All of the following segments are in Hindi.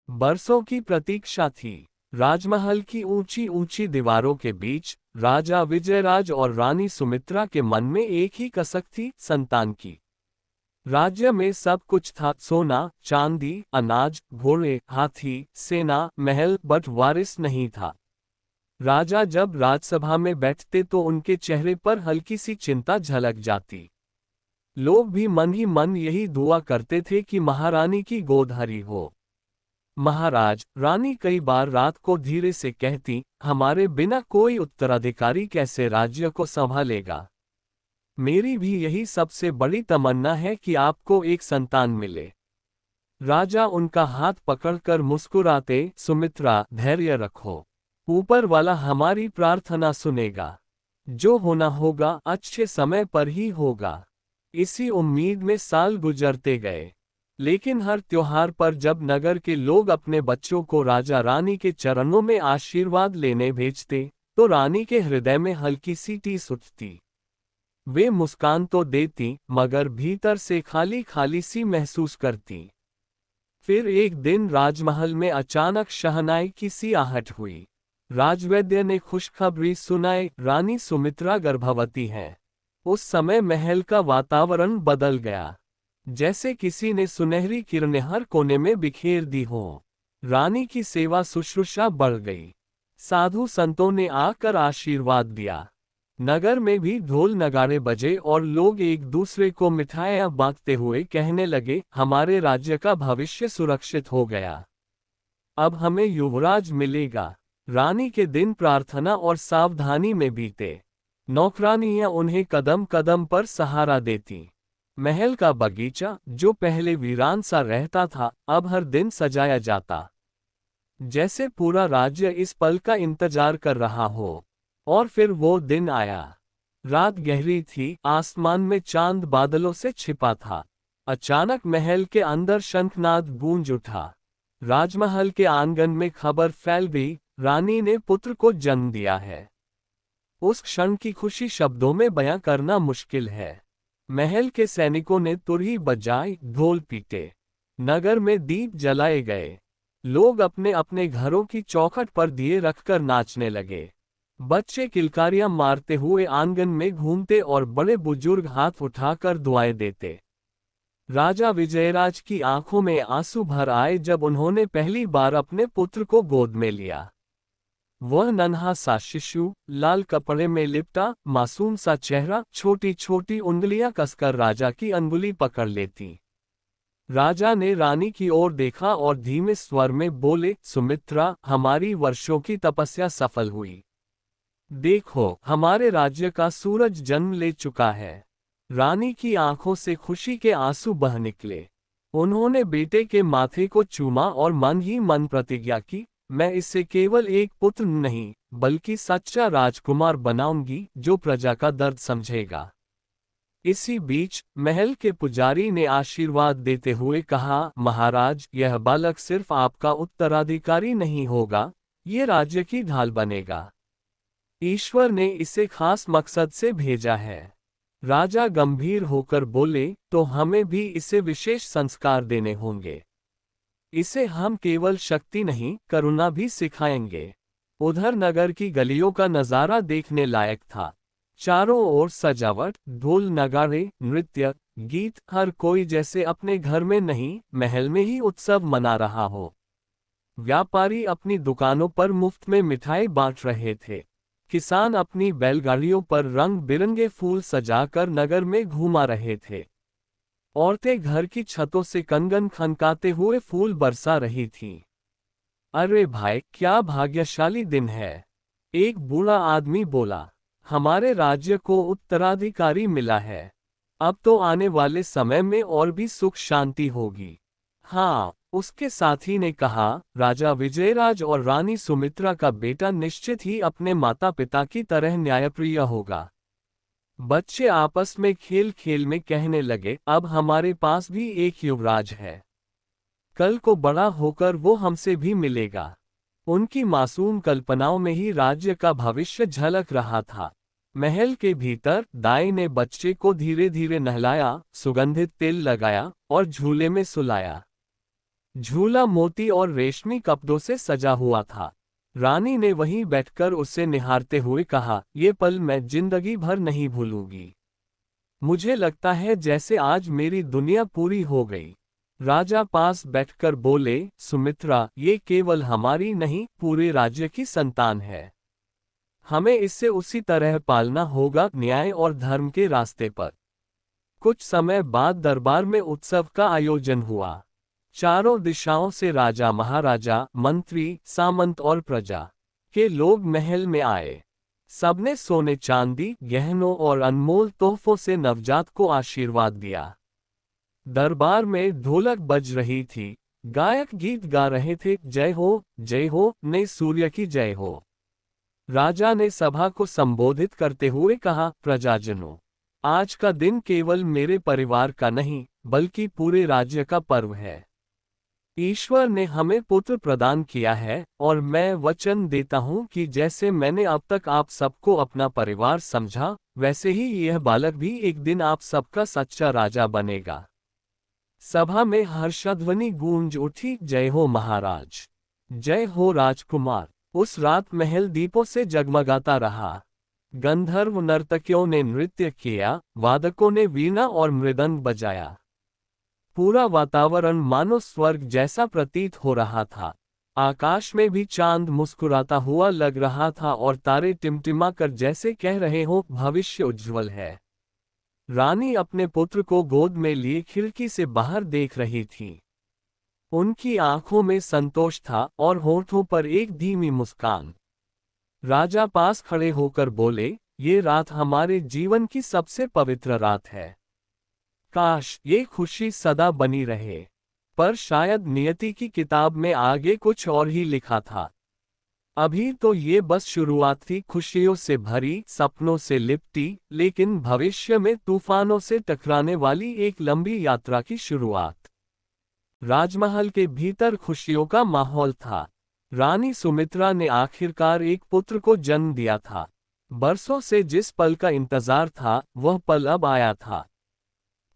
बरसों की प्रतीक्षा थी। राजमहल की ऊंची ऊंची दीवारों के बीच राजा विजयराज और रानी सुमित्रा के मन में एक ही कसक थी, संतान की। राज्य में सब कुछ था, सोना चांदी अनाज घोड़े हाथी सेना महल, बट वारिस नहीं था। राजा जब राजसभा में बैठते तो उनके चेहरे पर हल्की सी चिंता झलक जाती। लोग भी मन ही मन यही दुआ करते थे कि महारानी की गोद हरी हो। महाराज, रानी कई बार रात को धीरे से कहती, हमारे बिना कोई उत्तराधिकारी कैसे राज्य को संभालेगा। मेरी भी यही सबसे बड़ी तमन्ना है कि आपको एक संतान मिले। राजा उनका हाथ पकड़कर मुस्कुराते, सुमित्रा धैर्य रखो। ऊपर वाला हमारी प्रार्थना सुनेगा। जो होना होगा अच्छे समय पर ही होगा। इसी उम्मीद में साल गुजरते गए। लेकिन हर त्योहार पर जब नगर के लोग अपने बच्चों को राजा रानी के चरणों में आशीर्वाद लेने भेजते, तो रानी के हृदय में हल्की सी टीस उठती। वे मुस्कान तो देती, मगर भीतर से खाली खाली सी महसूस करती। फिर एक दिन राजमहल में अचानक शहनाई की सी आहट हुई। राजवैद्य ने खुशखबरी सुनाई, रानी सुमित्रा गर्भवती है। उस समय महल का वातावरण बदल गया। जैसे किसी ने सुनहरी किरणें हर कोने में बिखेर दी हो। रानी की सेवा शुश्रूषा बढ़ गई। साधु संतों ने आकर आशीर्वाद दिया। नगर में भी ढोल नगाड़े बजे और लोग एक दूसरे को मिठाइयां बांटते हुए कहने लगे, हमारे राज्य का भविष्य सुरक्षित हो गया। अब हमें युवराज मिलेगा। रानी के दिन प्रार्थना और सावधानी में बीते। नौकरानियां उन्हें कदम कदम पर सहारा देती। महल का बगीचा, जो पहले वीरान सा रहता था, अब हर दिन सजाया जाता, जैसे पूरा राज्य इस पल का इंतजार कर रहा हो। और फिर वो दिन आया। रात गहरी थी, आसमान में चांद बादलों से छिपा था। अचानक महल के अंदर शंखनाद गूंज उठा। राजमहल के आंगन में खबर फैल गई, रानी ने पुत्र को जन्म दिया है। उस क्षण की खुशी शब्दों में बयां करना मुश्किल है। महल के सैनिकों ने तुरही बजाई, ढोल पीटे। नगर में दीप जलाए गए। लोग अपने अपने घरों की चौखट पर दिए रखकर नाचने लगे। बच्चे किलकारियां मारते हुए आंगन में घूमते और बड़े बुजुर्ग हाथ उठाकर दुआएं देते। राजा विजयराज की आंखों में आंसू भर आए जब उन्होंने पहली बार अपने पुत्र को गोद में लिया। वह नन्हा सा शिशु, लाल कपड़े में लिपटा, मासूम सा चेहरा, छोटी छोटी उंगलियां कसकर राजा की अंगुली पकड़ लेती। राजा ने रानी की ओर देखा और धीमे स्वर में बोले, सुमित्रा, हमारी वर्षों की तपस्या सफल हुई। देखो, हमारे राज्य का सूरज जन्म ले चुका है। रानी की आंखों से खुशी के आंसू बह निकले। उन्होंने बेटे के माथे को चूमा और मन ही मन प्रतिज्ञा की, मैं इसे केवल एक पुत्र नहीं, बल्कि सच्चा राजकुमार बनाऊंगी, जो प्रजा का दर्द समझेगा। इसी बीच महल के पुजारी ने आशीर्वाद देते हुए कहा, महाराज, यह बालक सिर्फ आपका उत्तराधिकारी नहीं होगा, ये राज्य की ढाल बनेगा। ईश्वर ने इसे खास मकसद से भेजा है। राजा गंभीर होकर बोले, तो हमें भी इसे विशेष संस्कार देने होंगे। इसे हम केवल शक्ति नहीं, करुणा भी सिखाएंगे। उधर नगर की गलियों का नजारा देखने लायक था। चारों ओर सजावट, ढोल नगाड़े, नृत्य, गीत, हर कोई जैसे अपने घर में नहीं, महल में ही उत्सव मना रहा हो। व्यापारी अपनी दुकानों पर मुफ्त में मिठाई बांट रहे थे। किसान अपनी बैलगाड़ियों पर रंग बिरंगे फूल सजाकर नगर में घुमा रहे थे। औरतें घर की छतों से कंगन खनकाते हुए फूल बरसा रही थीं। अरे भाई, क्या भाग्यशाली दिन है, एक बूढ़ा आदमी बोला। हमारे राज्य को उत्तराधिकारी मिला है। अब तो आने वाले समय में और भी सुख शांति होगी। हाँ, उसके साथी ने कहा, राजा विजयराज और रानी सुमित्रा का बेटा निश्चित ही अपने माता पिता की तरह न्यायप्रिय होगा। बच्चे आपस में खेल खेल में कहने लगे, अब हमारे पास भी एक युवराज है। कल को बड़ा होकर वो हमसे भी मिलेगा। उनकी मासूम कल्पनाओं में ही राज्य का भविष्य झलक रहा था। महल के भीतर दाई ने बच्चे को धीरे धीरे नहलाया, सुगंधित तेल लगाया और झूले में सुलाया। झूला मोती और रेशमी कपड़ों से सजा हुआ था। रानी ने वहीं बैठकर उसे निहारते हुए कहा, ये पल मैं जिंदगी भर नहीं भूलूंगी। मुझे लगता है जैसे आज मेरी दुनिया पूरी हो गई। राजा पास बैठकर बोले, सुमित्रा, ये केवल हमारी नहीं, पूरे राज्य की संतान है। हमें इसे उसी तरह पालना होगा, न्याय और धर्म के रास्ते पर। कुछ समय बाद दरबार में उत्सव का आयोजन हुआ। चारों दिशाओं से राजा, महाराजा, मंत्री, सामंत और प्रजा के लोग महल में आए। सबने सोने, चांदी, गहनों और अनमोल तोहफों से नवजात को आशीर्वाद दिया। दरबार में ढोलक बज रही थी, गायक गीत गा रहे थे, जय हो, नए सूर्य की जय हो। राजा ने सभा को संबोधित करते हुए कहा, प्रजाजनों, आज का दिन केवल मेरे परिवार का नहीं, बल्कि पूरे राज्य का पर्व है। ईश्वर ने हमें पुत्र प्रदान किया है, और मैं वचन देता हूं कि जैसे मैंने अब तक आप सबको अपना परिवार समझा, वैसे ही यह बालक भी एक दिन आप सबका सच्चा राजा बनेगा। सभा में हर्षध्वनि गूंज उठी, जय हो महाराज, जय हो राजकुमार। उस रात महल दीपों से जगमगाता रहा। गंधर्व नर्तकियों ने नृत्य किया, वादकों ने वीणा और मृदंग बजाया। पूरा वातावरण मानो स्वर्ग जैसा प्रतीत हो रहा था। आकाश में भी चांद मुस्कुराता हुआ लग रहा था और तारे टिमटिमा कर जैसे कह रहे हो, भविष्य उज्ज्वल है। रानी अपने पुत्र को गोद में लिए खिड़की से बाहर देख रही थी। उनकी आंखों में संतोष था और होठों पर एक धीमी मुस्कान। राजा पास खड़े होकर बोले, ये रात हमारे जीवन की सबसे पवित्र रात है। काश ये खुशी सदा बनी रहे। पर शायद नियति की किताब में आगे कुछ और ही लिखा था। अभी तो ये बस शुरुआत थी, खुशियों से भरी, सपनों से लिपटी, लेकिन भविष्य में तूफानों से टकराने वाली एक लंबी यात्रा की शुरुआत। राजमहल के भीतर खुशियों का माहौल था। रानी सुमित्रा ने आखिरकार एक पुत्र को जन्म दिया था। बरसों से जिस पल का इंतजार था, वह पल अब आया था।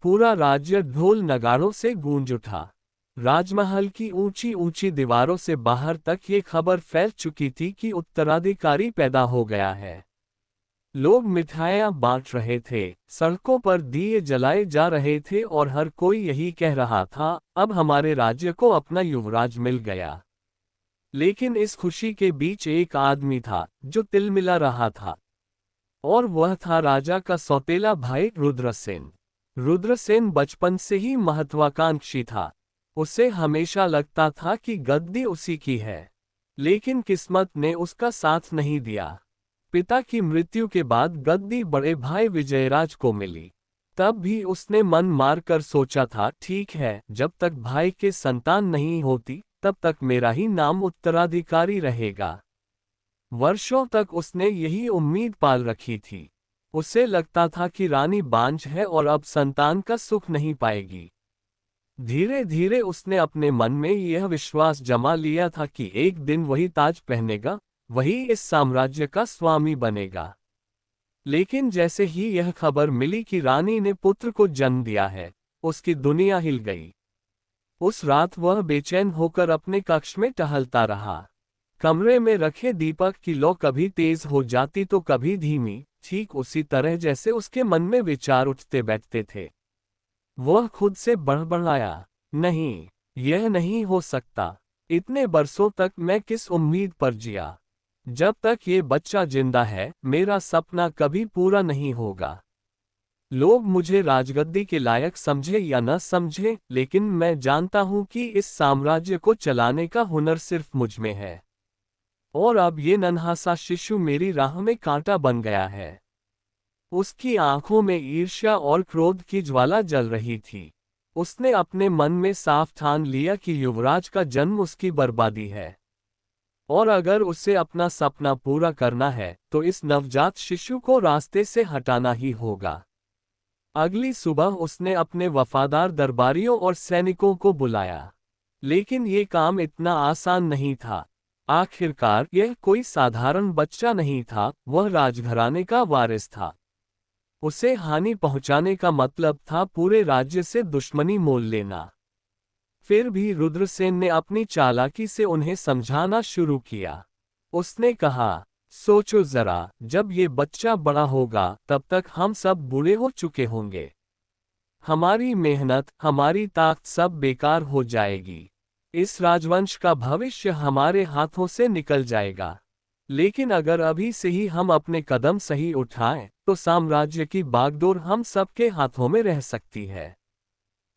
पूरा राज्य ढोल नगाड़ों से गूंज उठा। राजमहल की ऊंची ऊंची दीवारों से बाहर तक ये खबर फैल चुकी थी कि उत्तराधिकारी पैदा हो गया है। लोग मिठाइयां बांट रहे थे, सड़कों पर दिए जलाए जा रहे थे और हर कोई यही कह रहा था, अब हमारे राज्य को अपना युवराज मिल गया। लेकिन इस खुशी के बीच एक आदमी था जो तिलमिला रहा था, और वह था राजा का सौतेला भाई रुद्रसेन। रुद्रसेन बचपन से ही महत्वाकांक्षी था। उसे हमेशा लगता था कि गद्दी उसी की है, लेकिन किस्मत ने उसका साथ नहीं दिया। पिता की मृत्यु के बाद गद्दी बड़े भाई विजयराज को मिली। तब भी उसने मन मारकर सोचा था, ठीक है, जब तक भाई के संतान नहीं होती, तब तक मेरा ही नाम उत्तराधिकारी रहेगा। वर्षों तक उसने यही उम्मीद पाल रखी थी। उसे लगता था कि रानी बांझ है और अब संतान का सुख नहीं पाएगी। धीरे धीरे उसने अपने मन में यह विश्वास जमा लिया था कि एक दिन वही ताज पहनेगा, वही इस साम्राज्य का स्वामी बनेगा। लेकिन जैसे ही यह खबर मिली कि रानी ने पुत्र को जन्म दिया है, उसकी दुनिया हिल गई। उस रात वह बेचैन होकर अपने कक्ष में टहलता रहा। कमरे में रखे दीपक की लौ कभी तेज हो जाती तो कभी धीमी, ठीक उसी तरह जैसे उसके मन में विचार उठते बैठते थे। वह खुद से बड़बड़ाया, नहीं, यह नहीं हो सकता। इतने बरसों तक मैं किस उम्मीद पर जिया। जब तक ये बच्चा जिंदा है, मेरा सपना कभी पूरा नहीं होगा। लोग मुझे राजगद्दी के लायक समझे या न समझे, लेकिन मैं जानता हूं कि इस साम्राज्य को चलाने का हुनर सिर्फ मुझ में है। और अब ये नन्हा सा शिशु मेरी राह में कांटा बन गया है। उसकी आंखों में ईर्ष्या और क्रोध की ज्वाला जल रही थी। उसने अपने मन में साफ ठान लिया कि युवराज का जन्म उसकी बर्बादी है, और अगर उसे अपना सपना पूरा करना है तो इस नवजात शिशु को रास्ते से हटाना ही होगा। अगली सुबह उसने अपने वफादार दरबारियों और सैनिकों को बुलाया। लेकिन ये काम इतना आसान नहीं था। आखिरकार यह कोई साधारण बच्चा नहीं था, वह राजघराने का वारिस था। उसे हानि पहुंचाने का मतलब था पूरे राज्य से दुश्मनी मोल लेना। फिर भी रुद्रसेन ने अपनी चालाकी से उन्हें समझाना शुरू किया। उसने कहा, सोचो जरा, जब ये बच्चा बड़ा होगा तब तक हम सब बूढ़े हो चुके होंगे। हमारी मेहनत, हमारी ताकत सब बेकार हो जाएगी। इस राजवंश का भविष्य हमारे हाथों से निकल जाएगा। लेकिन अगर अभी से ही हम अपने कदम सही उठाएं, तो साम्राज्य की बागडोर हम सबके हाथों में रह सकती है।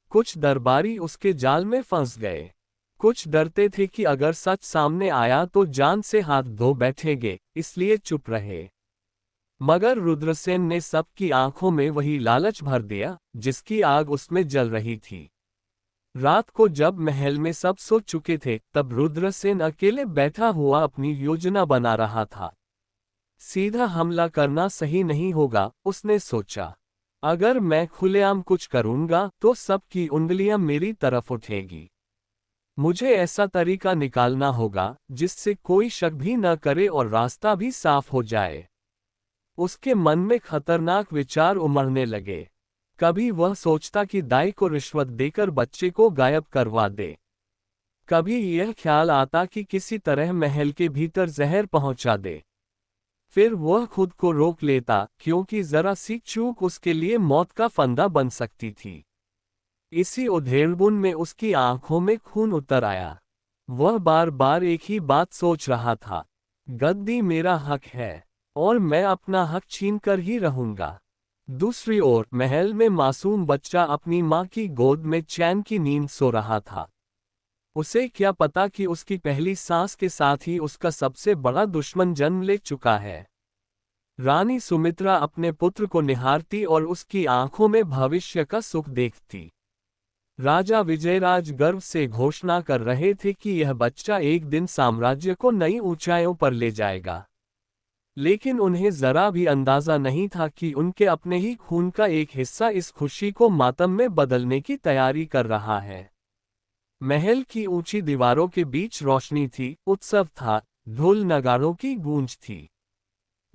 कुछ दरबारी उसके जाल में फंस गए। कुछ डरते थे कि अगर सच सामने आया तो जान से हाथ धो बैठेंगे, इसलिए चुप रहे। मगर रुद्रसेन ने सबकी आंखों में वही लालच भर दिया, जिसकी आग उसमें जल रही थी। रात को जब महल में सब सो चुके थे, तब रुद्रसेन अकेले बैठा हुआ अपनी योजना बना रहा था। सीधा हमला करना सही नहीं होगा, उसने सोचा। अगर मैं खुलेआम कुछ करूंगा तो सबकी उंगलियां मेरी तरफ उठेगी। मुझे ऐसा तरीका निकालना होगा जिससे कोई शक भी न करे और रास्ता भी साफ हो जाए। उसके मन में खतरनाक विचार उमड़ने लगे। कभी वह सोचता कि दाई को रिश्वत देकर बच्चे को गायब करवा दे। कभी यह ख्याल आता कि किसी तरह महल के भीतर जहर पहुंचा दे। फिर वह खुद को रोक लेता, क्योंकि जरा सी चूक उसके लिए मौत का फंदा बन सकती थी। इसी उधेड़बुन में उसकी आंखों में खून उतर आया। वह बार बार एक ही बात सोच रहा था, गद्दी मेरा हक है और मैं अपना हक छीनकर ही रहूंगा। दूसरी ओर महल में मासूम बच्चा अपनी मां की गोद में चैन की नींद सो रहा था। उसे क्या पता कि उसकी पहली सांस के साथ ही उसका सबसे बड़ा दुश्मन जन्म ले चुका है। रानी सुमित्रा अपने पुत्र को निहारती और उसकी आंखों में भविष्य का सुख देखती। राजा विजयराज गर्व से घोषणा कर रहे थे कि यह बच्चा एक दिन साम्राज्य को नई ऊंचाइयों पर ले जाएगा। लेकिन उन्हें जरा भी अंदाजा नहीं था कि उनके अपने ही खून का एक हिस्सा इस खुशी को मातम में बदलने की तैयारी कर रहा है। महल की ऊंची दीवारों के बीच रोशनी थी, उत्सव था, ढोल नगाड़ों की गूंज थी।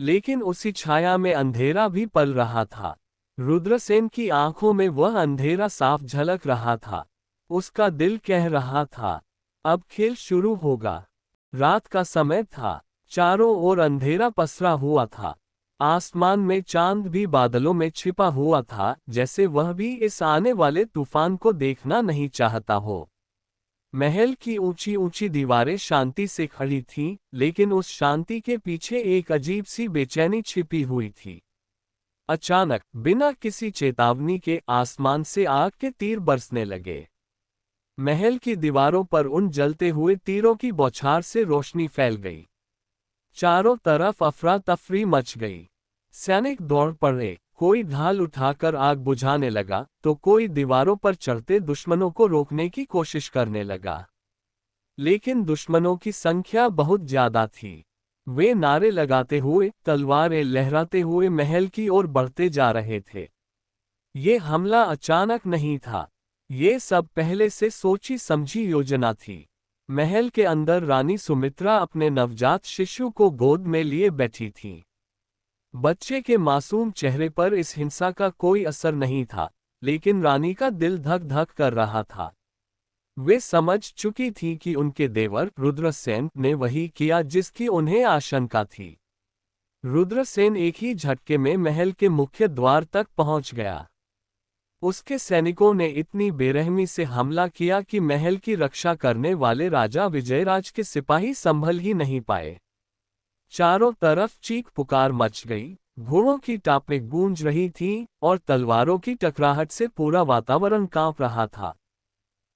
लेकिन उसी छाया में अंधेरा भी पल रहा था। रुद्रसेन की आंखों में वह अंधेरा साफ झलक रहा था। उसका दिल कह रहा था, अब खेल शुरू होगा। रात का समय था। चारों ओर अंधेरा पसरा हुआ था। आसमान में चांद भी बादलों में छिपा हुआ था, जैसे वह भी इस आने वाले तूफान को देखना नहीं चाहता हो। महल की ऊंची ऊंची दीवारें शांति से खड़ी थीं, लेकिन उस शांति के पीछे एक अजीब सी बेचैनी छिपी हुई थी। अचानक, बिना किसी चेतावनी के आसमान से आग के तीर बरसने लगे। महल की दीवारों पर उन जलते हुए तीरों की बौछार से रोशनी फैल गई। चारों तरफ अफरा तफरी मच गई। सैनिक दौड़ पड़े, कोई ढाल उठाकर आग बुझाने लगा, तो कोई दीवारों पर चढ़ते दुश्मनों को रोकने की कोशिश करने लगा। लेकिन दुश्मनों की संख्या बहुत ज्यादा थी। वे नारे लगाते हुए, तलवारें लहराते हुए महल की ओर बढ़ते जा रहे थे। ये हमला अचानक नहीं था। ये सब पहले से सोची समझी योजना थी। महल के अंदर रानी सुमित्रा अपने नवजात शिशु को गोद में लिए बैठी थी। बच्चे के मासूम चेहरे पर इस हिंसा का कोई असर नहीं था, लेकिन रानी का दिल धक धक कर रहा था। वे समझ चुकी थी कि उनके देवर रुद्रसेन ने वही किया जिसकी उन्हें आशंका थी। रुद्रसेन एक ही झटके में महल के मुख्य द्वार तक पहुंच गया। उसके सैनिकों ने इतनी बेरहमी से हमला किया कि महल की रक्षा करने वाले राजा विजयराज के सिपाही संभल ही नहीं पाए। चारों तरफ चीख पुकार मच गई, घोड़ों की टापें गूंज रही थीं और तलवारों की टकराहट से पूरा वातावरण कांप रहा था।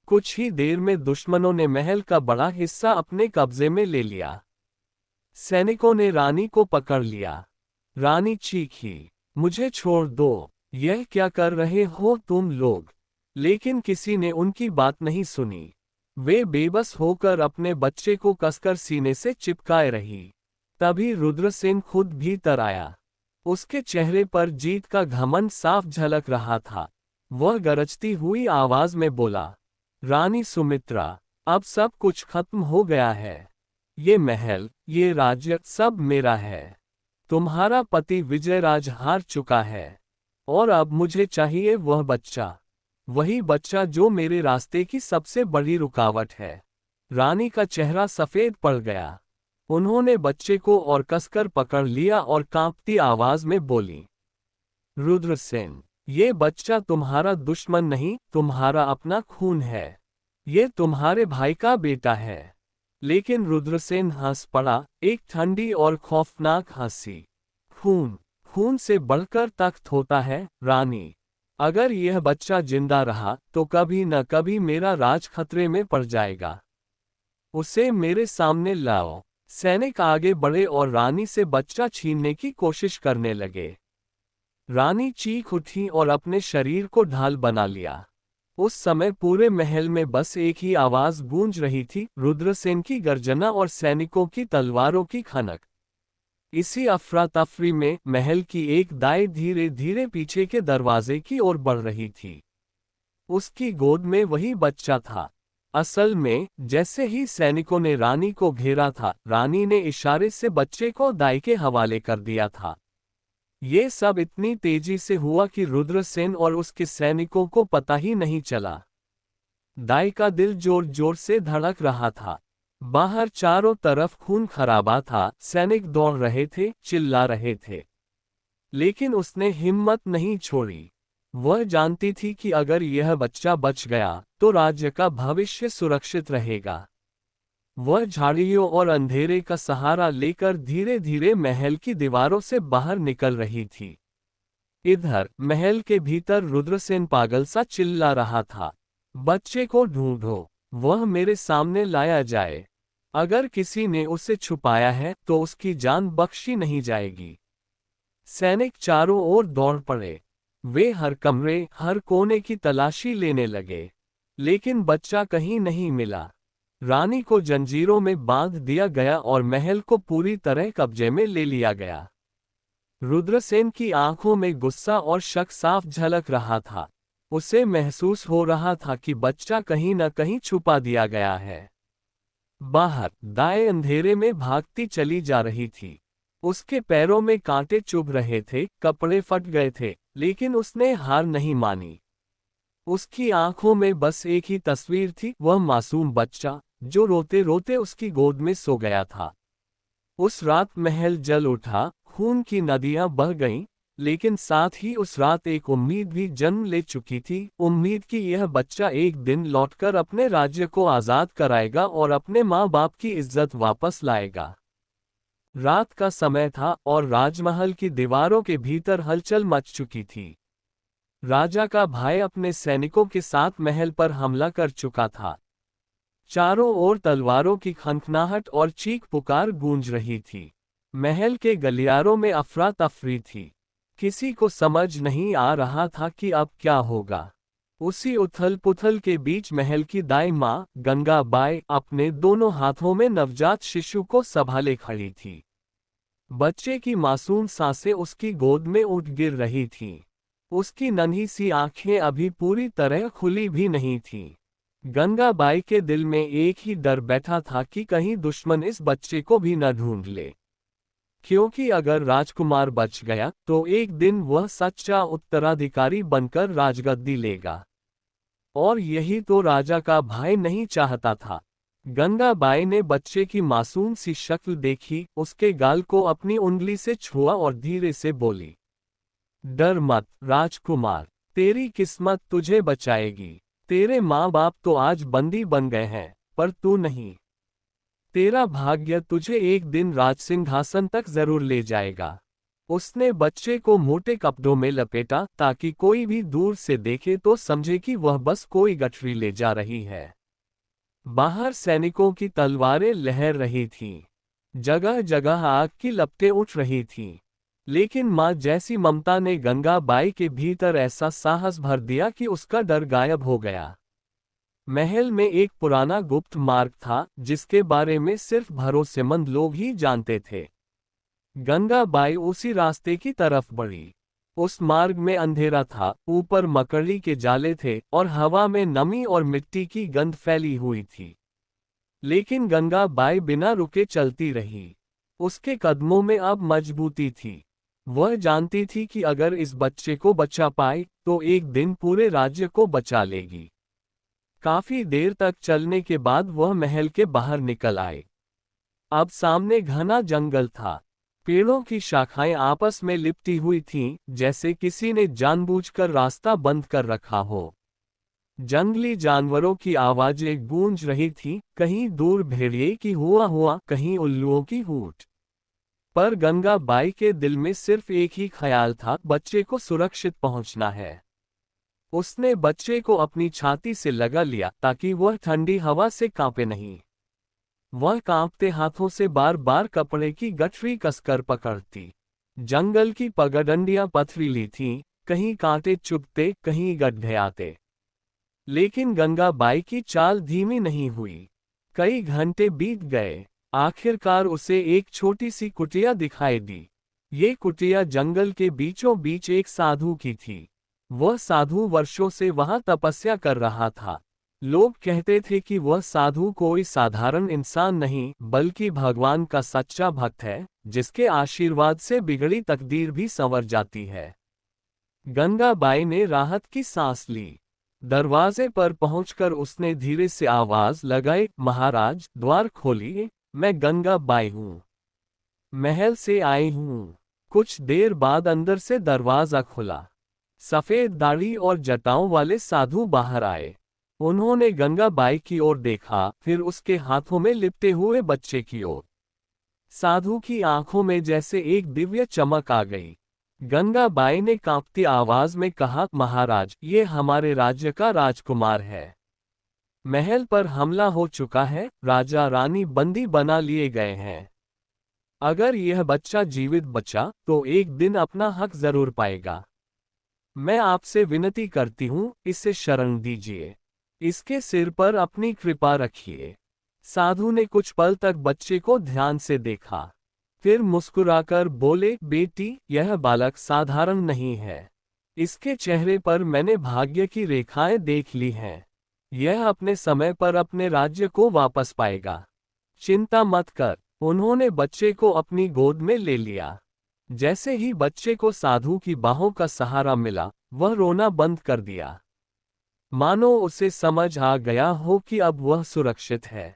कुछ ही देर में दुश्मनों ने महल का बड़ा हिस्सा अपने कब्जे में ले लिया। सैनिकों ने रानी को पकड़ लिया। रानी चीखी, मुझे छोड़ दो, यह क्या कर रहे हो तुम लोग? लेकिन किसी ने उनकी बात नहीं सुनी। वे बेबस होकर अपने बच्चे को कसकर सीने से चिपकाए रही। तभी रुद्रसेन खुद भीतर आया। उसके चेहरे पर जीत का घमंड साफ झलक रहा था। वह गरजती हुई आवाज में बोला, रानी सुमित्रा, अब सब कुछ खत्म हो गया है। ये महल, ये राज्य सब मेरा है। तुम्हारा पति विजयराज हार चुका है और अब मुझे चाहिए वह बच्चा। वही बच्चा जो मेरे रास्ते की सबसे बड़ी रुकावट है। रानी का चेहरा सफेद पड़ गया। उन्होंने बच्चे को और कसकर पकड़ लिया और कांपती आवाज में बोली, रुद्रसेन, ये बच्चा तुम्हारा दुश्मन नहीं, तुम्हारा अपना खून है। ये तुम्हारे भाई का बेटा है। लेकिन रुद्रसेन हंस पड़ा, एक ठंडी और खौफनाक हंसी। खून, खून से बढ़कर तख्त होता है, रानी। अगर यह बच्चा जिंदा रहा तो कभी न कभी मेरा राज खतरे में पड़ जाएगा। उसे मेरे सामने लाओ। सैनिक आगे बढ़े और रानी से बच्चा छीनने की कोशिश करने लगे। रानी चीख उठी और अपने शरीर को ढाल बना लिया। उस समय पूरे महल में बस एक ही आवाज गूंज रही थी, रुद्रसेन की गर्जना और सैनिकों की तलवारों की खनक। इसी अफरा तफरी में महल की एक दाई धीरे धीरे पीछे के दरवाजे की ओर बढ़ रही थी। उसकी गोद में वही बच्चा था। असल में जैसे ही सैनिकों ने रानी को घेरा था, रानी ने इशारे से बच्चे को दाई के हवाले कर दिया था। ये सब इतनी तेजी से हुआ कि रुद्रसेन और उसके सैनिकों को पता ही नहीं चला। दाई का दिल जोर जोर से धड़क रहा था। बाहर चारों तरफ खून खराबा था, सैनिक दौड़ रहे थे, चिल्ला रहे थे। लेकिन उसने हिम्मत नहीं छोड़ी। वह जानती थी कि अगर यह बच्चा बच गया तो राज्य का भविष्य सुरक्षित रहेगा। वह झाड़ियों और अंधेरे का सहारा लेकर धीरे धीरे महल की दीवारों से बाहर निकल रही थी। इधर महल के भीतर रुद्रसेन पागल सा चिल्ला रहा था, बच्चे को ढूंढो, वह मेरे सामने लाया जाए। अगर किसी ने उसे छुपाया है तो उसकी जान बख्शी नहीं जाएगी। सैनिक चारों ओर दौड़ पड़े। वे हर कमरे, हर कोने की तलाशी लेने लगे, लेकिन बच्चा कहीं नहीं मिला। रानी को जंजीरों में बांध दिया गया और महल को पूरी तरह कब्जे में ले लिया गया। रुद्रसेन की आंखों में गुस्सा और शक साफ झलक रहा था। उसे महसूस हो रहा था कि बच्चा कहीं न कहीं छुपा दिया गया है। बाहर दाएं अंधेरे में भागती चली जा रही थी। उसके पैरों में कांटे चुभ रहे थे, कपड़े फट गए थे, लेकिन उसने हार नहीं मानी। उसकी आंखों में बस एक ही तस्वीर थी, वह मासूम बच्चा जो रोते रोते उसकी गोद में सो गया था। उस रात महल जल उठा, खून की नदियां बह गईं, लेकिन साथ ही उस रात एक उम्मीद भी जन्म ले चुकी थी, उम्मीद कि यह बच्चा एक दिन लौटकर अपने राज्य को आज़ाद कराएगा और अपने माँ बाप की इज्जत वापस लाएगा। रात का समय था और राजमहल की दीवारों के भीतर हलचल मच चुकी थी। राजा का भाई अपने सैनिकों के साथ महल पर हमला कर चुका था। चारों ओर तलवारों की खनखनाहट और चीख पुकार गूंज रही थी। महल के गलियारों में अफरा तफरी थी। किसी को समझ नहीं आ रहा था कि अब क्या होगा। उसी उथल पुथल के बीच महल की दाई माँ गंगाबाई अपने दोनों हाथों में नवजात शिशु को संभाले खड़ी थी। बच्चे की मासूम सांसें उसकी गोद में उठ गिर रही थीं। उसकी नन्ही सी आंखें अभी पूरी तरह खुली भी नहीं थीं। गंगाबाई के दिल में एक ही डर बैठा था कि कहीं दुश्मन इस बच्चे को भी न ढूंढ ले, क्योंकि अगर राजकुमार बच गया तो एक दिन वह सच्चा उत्तराधिकारी बनकर राजगद्दी लेगा। और यही तो राजा का भाई नहीं चाहता था। गंगाबाई ने बच्चे की मासूम सी शक्ल देखी, उसके गाल को अपनी उंगली से छुआ और धीरे से बोली, डर मत राजकुमार, तेरी किस्मत तुझे बचाएगी। तेरे माँ बाप तो आज बंदी बन गए हैं, पर तू नहीं। तेरा भाग्य तुझे एक दिन राजसिंहासन तक जरूर ले जाएगा। उसने बच्चे को मोटे कपड़ों में लपेटा ताकि कोई भी दूर से देखे तो समझे कि वह बस कोई गठरी ले जा रही है। बाहर सैनिकों की तलवारें लहर रही थीं। जगह जगह आग की लपटें उठ रही थीं। लेकिन माँ जैसी ममता ने गंगाबाई के भीतर ऐसा साहस भर दिया कि उसका डर गायब हो गया। महल में एक पुराना गुप्त मार्ग था जिसके बारे में सिर्फ भरोसेमंद लोग ही जानते थे। गंगाबाई उसी रास्ते की तरफ बढ़ी। उस मार्ग में अंधेरा था, ऊपर मकड़ी के जाले थे और हवा में नमी और मिट्टी की गंध फैली हुई थी। लेकिन गंगाबाई बिना रुके चलती रही। उसके कदमों में अब मजबूती थी। वह जानती थी कि अगर इस बच्चे को बचा पाए तो एक दिन पूरे राज्य को बचा लेगी। काफी देर तक चलने के बाद वह महल के बाहर निकल आए। अब सामने घना जंगल था। पेड़ों की शाखाएं आपस में लिपटी हुई थीं, जैसे किसी ने जानबूझकर रास्ता बंद कर रखा हो। जंगली जानवरों की आवाजें गूंज रही थीं, कहीं दूर भेड़िए की हुआ, कहीं उल्लुओं की हूट। पर गंगा बाई के दिल में सिर्फ एक ही ख्याल था, बच्चे को सुरक्षित पहुंचना है। उसने बच्चे को अपनी छाती से लगा लिया ताकि वह ठंडी हवा से कांपे नहीं। वह कांपते हाथों से बार बार कपड़े की गठरी कसकर पकड़ती। जंगल की पगडंडियां पथरीली थीं, कहीं कांटे चुभते, कहीं गड्ढे आते। लेकिन गंगा बाई की चाल धीमी नहीं हुई। कई घंटे बीत गए। आखिरकार उसे एक छोटी सी कुटिया दिखाई दी। ये कुटिया जंगल के बीचों बीच एक साधु की थी। वह साधु वर्षों से वहां तपस्या कर रहा था। लोग कहते थे कि वह साधु कोई साधारण इंसान नहीं, बल्कि भगवान का सच्चा भक्त है, जिसके आशीर्वाद से बिगड़ी तकदीर भी संवर जाती है। गंगा बाई ने राहत की सांस ली। दरवाजे पर पहुंचकर उसने धीरे से आवाज लगाई, महाराज, द्वार खोलिए, मैं गंगा बाई हूं। महल से आई हूं। कुछ देर बाद अंदर से दरवाजा खुला। सफेद दाढ़ी और जटाओं वाले साधु बाहर आए। उन्होंने गंगा बाई की ओर देखा, फिर उसके हाथों में लिपटे हुए बच्चे की ओर। साधु की आंखों में जैसे एक दिव्य चमक आ गई। गंगा बाई ने कांपती आवाज में कहा, महाराज, ये हमारे राज्य का राजकुमार है। महल पर हमला हो चुका है, राजा रानी बंदी बना लिए गए हैं। अगर यह बच्चा जीवित बचा तो एक दिन अपना हक जरूर पाएगा। मैं आपसे विनती करती हूं, इसे शरण दीजिए। इसके सिर पर अपनी कृपा रखिए। साधु ने कुछ पल तक बच्चे को ध्यान से देखा। फिर मुस्कुराकर बोले, बेटी, यह बालक साधारण नहीं है। इसके चेहरे पर मैंने भाग्य की रेखाएं देख ली हैं। यह अपने समय पर अपने राज्य को वापस पाएगा। चिंता मत कर। उन्होंने बच्चे को अपनी गोद में ले लिया। जैसे ही बच्चे को साधु की बाहों का सहारा मिला, वह रोना बंद कर दिया। मानो उसे समझ आ गया हो कि अब वह सुरक्षित है।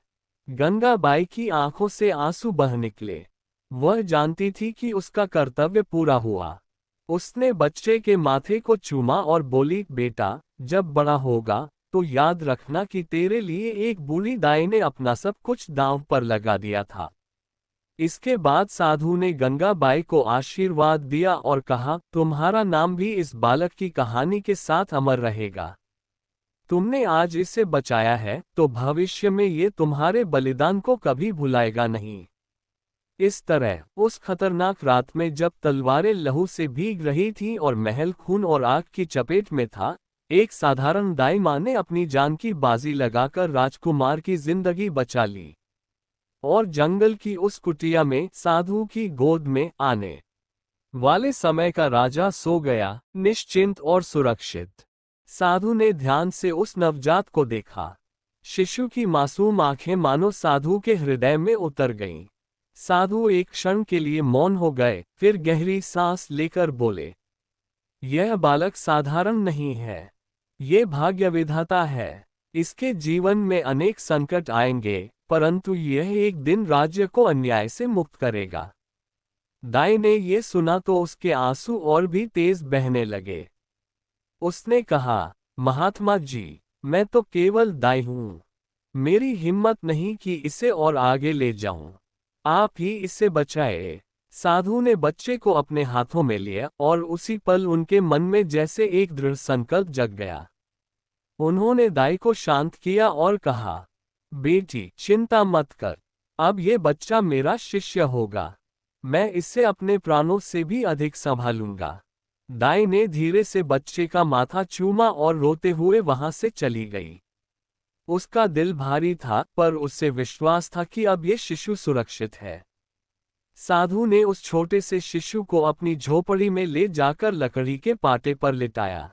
गंगा बाई की आंखों से आंसू बह निकले। वह जानती थी कि उसका कर्तव्य पूरा हुआ। उसने बच्चे के माथे को चूमा और बोली, बेटा, जब बड़ा होगा तो याद रखना कि तेरे लिए एक बूढ़ी दाई ने अपना सब कुछ दांव पर लगा दिया था। इसके बाद साधु ने गंगा बाई को आशीर्वाद दिया और कहा, तुम्हारा नाम भी इस बालक की कहानी के साथ अमर रहेगा। तुमने आज इसे बचाया है तो भविष्य में ये तुम्हारे बलिदान को कभी भुलाएगा नहीं। इस तरह उस खतरनाक रात में जब तलवारें लहू से भीग रही थीं और महल खून और आग की चपेट में था, एक साधारण दाई मां ने अपनी जान की बाजी लगाकर राजकुमार की जिंदगी बचा ली। और जंगल की उस कुटिया में साधु की गोद में आने वाले समय का राजा सो गया, निश्चिंत और सुरक्षित। साधु ने ध्यान से उस नवजात को देखा। शिशु की मासूम आंखें मानो साधु के हृदय में उतर गईं। साधु एक क्षण के लिए मौन हो गए, फिर गहरी सांस लेकर बोले, यह बालक साधारण नहीं है। ये भाग्य विधाता है। इसके जीवन में अनेक संकट आएंगे, परंतु यह एक दिन राज्य को अन्याय से मुक्त करेगा। दाई ने ये सुना तो उसके आंसू और भी तेज बहने लगे। उसने कहा, महात्मा जी, मैं तो केवल दाई हूं। मेरी हिम्मत नहीं कि इसे और आगे ले जाऊं। आप ही इसे बचाए। साधु ने बच्चे को अपने हाथों में लिया और उसी पल उनके मन में जैसे एक दृढ़ संकल्प जग गया। उन्होंने दाई को शांत किया और कहा, बेटी, चिंता मत कर। अब ये बच्चा मेरा शिष्य होगा। मैं इसे अपने प्राणों से भी अधिक संभालूंगा। दाई ने धीरे से बच्चे का माथा चूमा और रोते हुए वहां से चली गई। उसका दिल भारी था, पर उससे विश्वास था कि अब ये शिशु सुरक्षित है। साधु ने उस छोटे से शिशु को अपनी झोपड़ी में ले जाकर लकड़ी के पाटे पर लिटाया।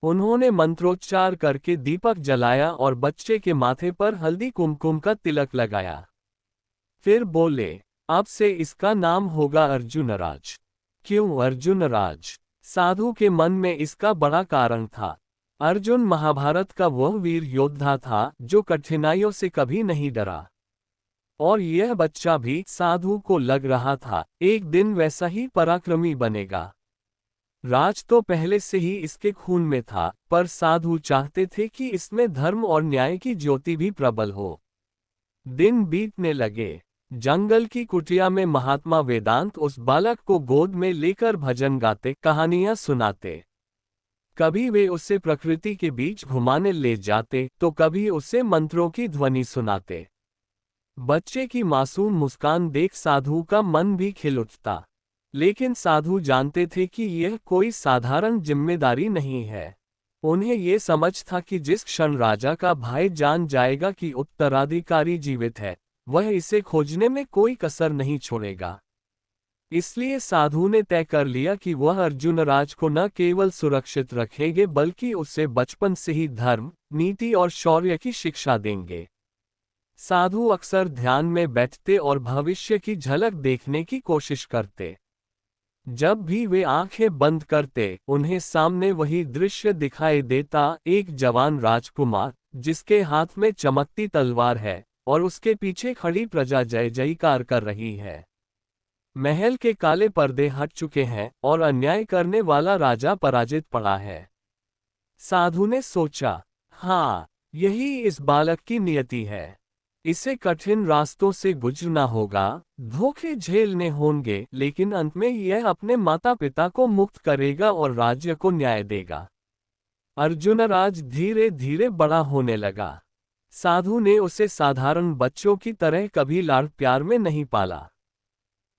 उन्होंने मंत्रोच्चार करके दीपक जलाया और बच्चे के माथे पर हल्दी कुमकुम का तिलक लगाया। फिर बोले, अब से इसका नाम होगा अर्जुनराज। क्यों अर्जुन राज? साधु के मन में इसका बड़ा कारण था। अर्जुन महाभारत का वह वीर योद्धा था जो कठिनाइयों से कभी नहीं डरा। और यह बच्चा भी साधु को लग रहा था एक दिन वैसा ही पराक्रमी बनेगा। राज तो पहले से ही इसके खून में था, पर साधु चाहते थे कि इसमें धर्म और न्याय की ज्योति भी प्रबल हो। दिन बीतने लगे। जंगल की कुटिया में महात्मा वेदांत उस बालक को गोद में लेकर भजन गाते, कहानियां सुनाते। कभी वे उसे प्रकृति के बीच घुमाने ले जाते तो कभी उसे मंत्रों की ध्वनि सुनाते। बच्चे की मासूम मुस्कान देख साधु का मन भी खिल उठता। लेकिन साधु जानते थे कि यह कोई साधारण जिम्मेदारी नहीं है। उन्हें ये समझ था कि जिस क्षण राजा का भाई जान जाएगा कि उत्तराधिकारी जीवित है, वह इसे खोजने में कोई कसर नहीं छोड़ेगा। इसलिए साधु ने तय कर लिया कि वह अर्जुन राज को न केवल सुरक्षित रखेंगे बल्कि उसे बचपन से ही धर्म, नीति और शौर्य की शिक्षा देंगे। साधु अक्सर ध्यान में बैठते और भविष्य की झलक देखने की कोशिश करते। जब भी वे आंखें बंद करते, उन्हें सामने वही दृश्य दिखाई देता, एक जवान राजकुमार जिसके हाथ में चमकती तलवार है और उसके पीछे खड़ी प्रजा जय जयकार कर रही है। महल के काले पर्दे हट चुके हैं और अन्याय करने वाला राजा पराजित पड़ा है। साधु ने सोचा, हाँ, यही इस बालक की नियति है। इसे कठिन रास्तों से गुजरना होगा, धोखे झेलने होंगे, लेकिन अंत में यह अपने माता पिता को मुक्त करेगा और राज्य को न्याय देगा। अर्जुन राज धीरे धीरे बड़ा होने लगा। साधु ने उसे साधारण बच्चों की तरह कभी लाड़ प्यार में नहीं पाला।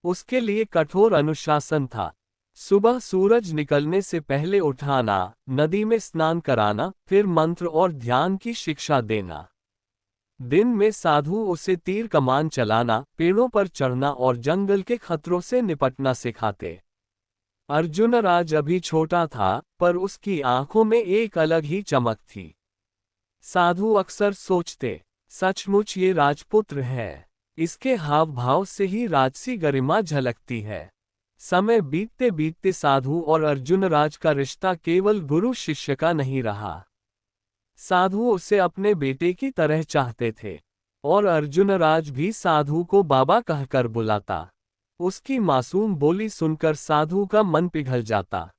उसके लिए कठोर अनुशासन था। सुबह सूरज निकलने से पहले उठाना, नदी में स्नान कराना, फिर मंत्र और ध्यान की शिक्षा देना। दिन में साधु उसे तीर कमान चलाना, पेड़ों पर चढ़ना और जंगल के खतरों से निपटना सिखाते। अर्जुन राज अभी छोटा था, पर उसकी आंखों में एक अलग ही चमक थी। साधु अक्सर सोचते, सचमुच ये राजपुत्र है। इसके हाव भाव से ही राजसी गरिमा झलकती है। समय बीतते बीतते साधु और अर्जुन राज का रिश्ता केवल गुरु शिष्य का नहीं रहा। साधु उसे अपने बेटे की तरह चाहते थे और अर्जुन राज भी साधु को बाबा कहकर बुलाता। उसकी मासूम बोली सुनकर साधु का मन पिघल जाता।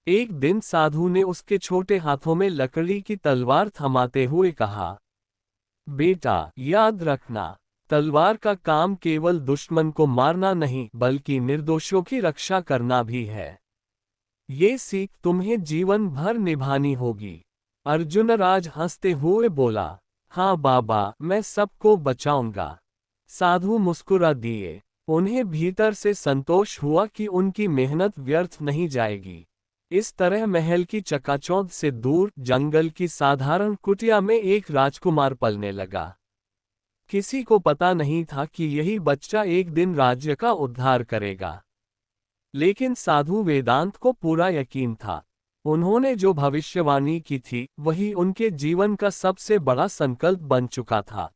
एक दिन साधु ने उसके छोटे हाथों में लकड़ी की तलवार थमाते हुए कहा, बेटा, याद रखना, तलवार का काम केवल दुश्मन को मारना नहीं बल्कि निर्दोषों की रक्षा करना भी है। ये सीख तुम्हें जीवन भर निभानी होगी। अर्जुन राज हंसते हुए बोला, हाँ बाबा, मैं सबको बचाऊंगा। साधु मुस्कुरा दिए। उन्हें भीतर से संतोष हुआ कि उनकी मेहनत व्यर्थ नहीं जाएगी। इस तरह महल की चकाचौंध से दूर जंगल की साधारण कुटिया में एक राजकुमार पलने लगा। किसी को पता नहीं था कि यही बच्चा एक दिन राज्य का उद्धार करेगा। लेकिन साधु वेदांत को पूरा यकीन था। उन्होंने जो भविष्यवाणी की थी वही उनके जीवन का सबसे बड़ा संकल्प बन चुका था।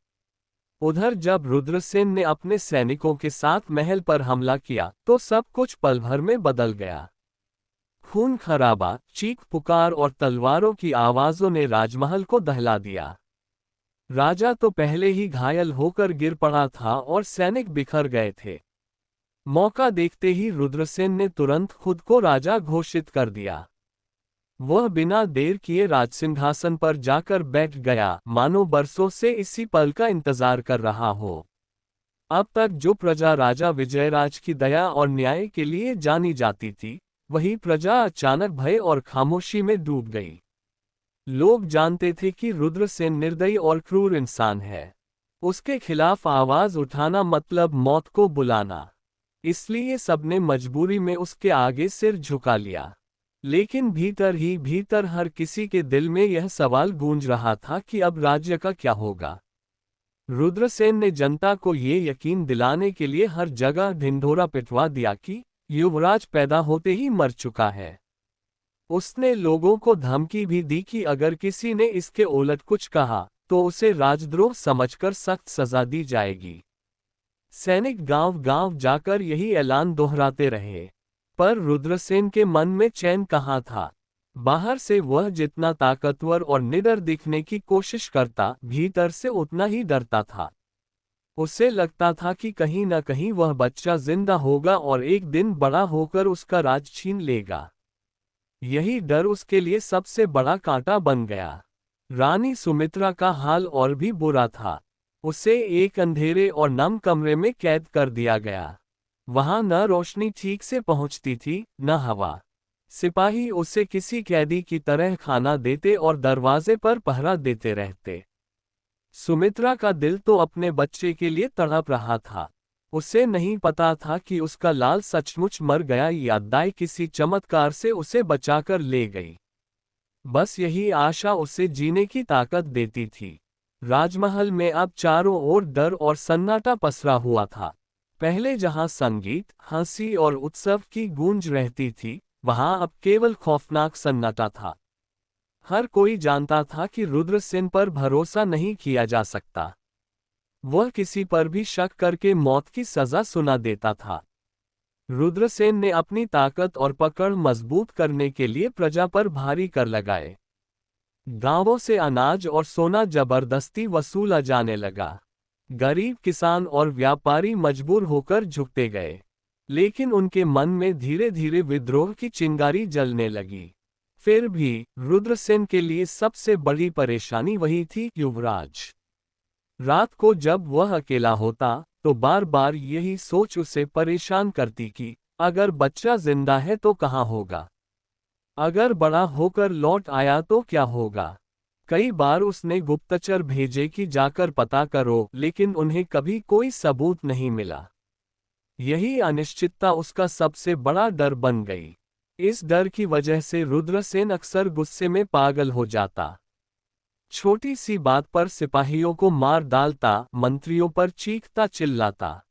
उधर जब रुद्रसेन ने अपने सैनिकों के साथ महल पर हमला किया तो सब कुछ पल भर में बदल गया। खून खराबा, चीख पुकार और तलवारों की आवाजों ने राजमहल को दहला दिया। राजा तो पहले ही घायल होकर गिर पड़ा था और सैनिक बिखर गए थे। मौका देखते ही रुद्रसेन ने तुरंत खुद को राजा घोषित कर दिया। वह बिना देर किए राजसिंहासन पर जाकर बैठ गया, मानो बरसों से इसी पल का इंतजार कर रहा हो। अब तक जो प्रजा राजा विजयराज की दया और न्याय के लिए जानी जाती थी, वही प्रजा अचानक भय और खामोशी में डूब गई। लोग जानते थे कि रुद्रसेन निर्दयी और क्रूर इंसान है। उसके खिलाफ आवाज उठाना मतलब मौत को बुलाना। इसलिए सबने मजबूरी में उसके आगे सिर झुका लिया। लेकिन भीतर ही भीतर हर किसी के दिल में यह सवाल गूंज रहा था कि अब राज्य का क्या होगा। रुद्रसेन ने जनता को ये यकीन दिलाने के लिए हर जगह ढिंढोरा पिटवा दिया कि युवराज पैदा होते ही मर चुका है। उसने लोगों को धमकी भी दी कि अगर किसी ने इसके उलट कुछ कहा तो उसे राजद्रोह समझकर सख्त सजा दी जाएगी। सैनिक गांव-गांव जाकर यही ऐलान दोहराते रहे। पर रुद्रसेन के मन में चैन कहाँ था। बाहर से वह जितना ताकतवर और निडर दिखने की कोशिश करता, भीतर से उतना ही डरता था। उसे लगता था कि कहीं न कहीं वह बच्चा जिंदा होगा और एक दिन बड़ा होकर उसका राज छीन लेगा। यही डर उसके लिए सबसे बड़ा कांटा बन गया। रानी सुमित्रा का हाल और भी बुरा था। उसे एक अंधेरे और नम कमरे में कैद कर दिया गया। वहां न रोशनी ठीक से पहुंचती थी, न हवा। सिपाही उसे किसी कैदी की तरह खाना देते और दरवाजे पर पहरा देते रहते। सुमित्रा का दिल तो अपने बच्चे के लिए तड़प रहा था। उसे नहीं पता था कि उसका लाल सचमुच मर गया या दाई किसी चमत्कार से उसे बचाकर ले गई। बस यही आशा उसे जीने की ताकत देती थी। राजमहल में अब चारों ओर डर और सन्नाटा पसरा हुआ था। पहले जहां संगीत, हंसी और उत्सव की गूंज रहती थी, वहां अब केवल खौफनाक सन्नाटा था। हर कोई जानता था कि रुद्रसेन पर भरोसा नहीं किया जा सकता। वह किसी पर भी शक करके मौत की सजा सुना देता था। रुद्रसेन ने अपनी ताकत और पकड़ मजबूत करने के लिए प्रजा पर भारी कर लगाए। गांवों से अनाज और सोना जबरदस्ती वसूला जाने लगा। गरीब किसान और व्यापारी मजबूर होकर झुकते गए। लेकिन उनके मन में धीरे धीरे विद्रोह की चिंगारी जलने लगी। फिर भी रुद्रसेन के लिए सबसे बड़ी परेशानी वही थी, युवराज। रात को जब वह अकेला होता तो बार बार यही सोच उसे परेशान करती कि अगर बच्चा जिंदा है तो कहाँ होगा, अगर बड़ा होकर लौट आया तो क्या होगा। कई बार उसने गुप्तचर भेजे कि जाकर पता करो, लेकिन उन्हें कभी कोई सबूत नहीं मिला। यही अनिश्चितता उसका सबसे बड़ा डर बन गई। इस डर की वजह से रुद्रसेन अक्सर गुस्से में पागल हो जाता। छोटी सी बात पर सिपाहियों को मार डालता, मंत्रियों पर चीखता चिल्लाता।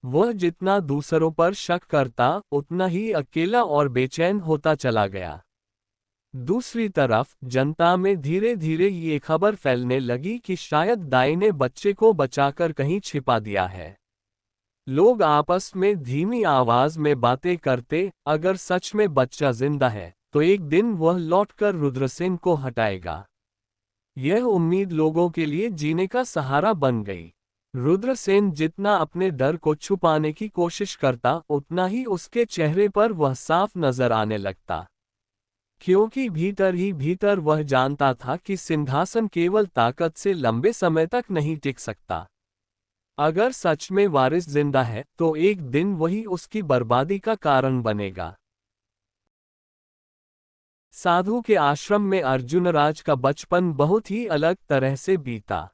वह जितना दूसरों पर शक करता, उतना ही अकेला और बेचैन होता चला गया। दूसरी तरफ जनता में धीरे धीरे ये खबर फैलने लगी कि शायद दाई ने बच्चे को बचाकर कहीं छिपा दिया है। लोग आपस में धीमी आवाज में बातें करते, अगर सच में बच्चा जिंदा है तो एक दिन वह लौटकर रुद्रसेन को हटाएगा। यह उम्मीद लोगों के लिए जीने का सहारा बन गई। रुद्रसेन जितना अपने डर को छुपाने की कोशिश करता, उतना ही उसके चेहरे पर वह साफ नजर आने लगता। क्योंकि भीतर ही भीतर वह जानता था कि सिंहासन केवल ताकत से लंबे समय तक नहीं टिक सकता। अगर सच में वारिस जिंदा है तो एक दिन वही उसकी बर्बादी का कारण बनेगा। साधु के आश्रम में अर्जुनराज का बचपन बहुत ही अलग तरह से बीता।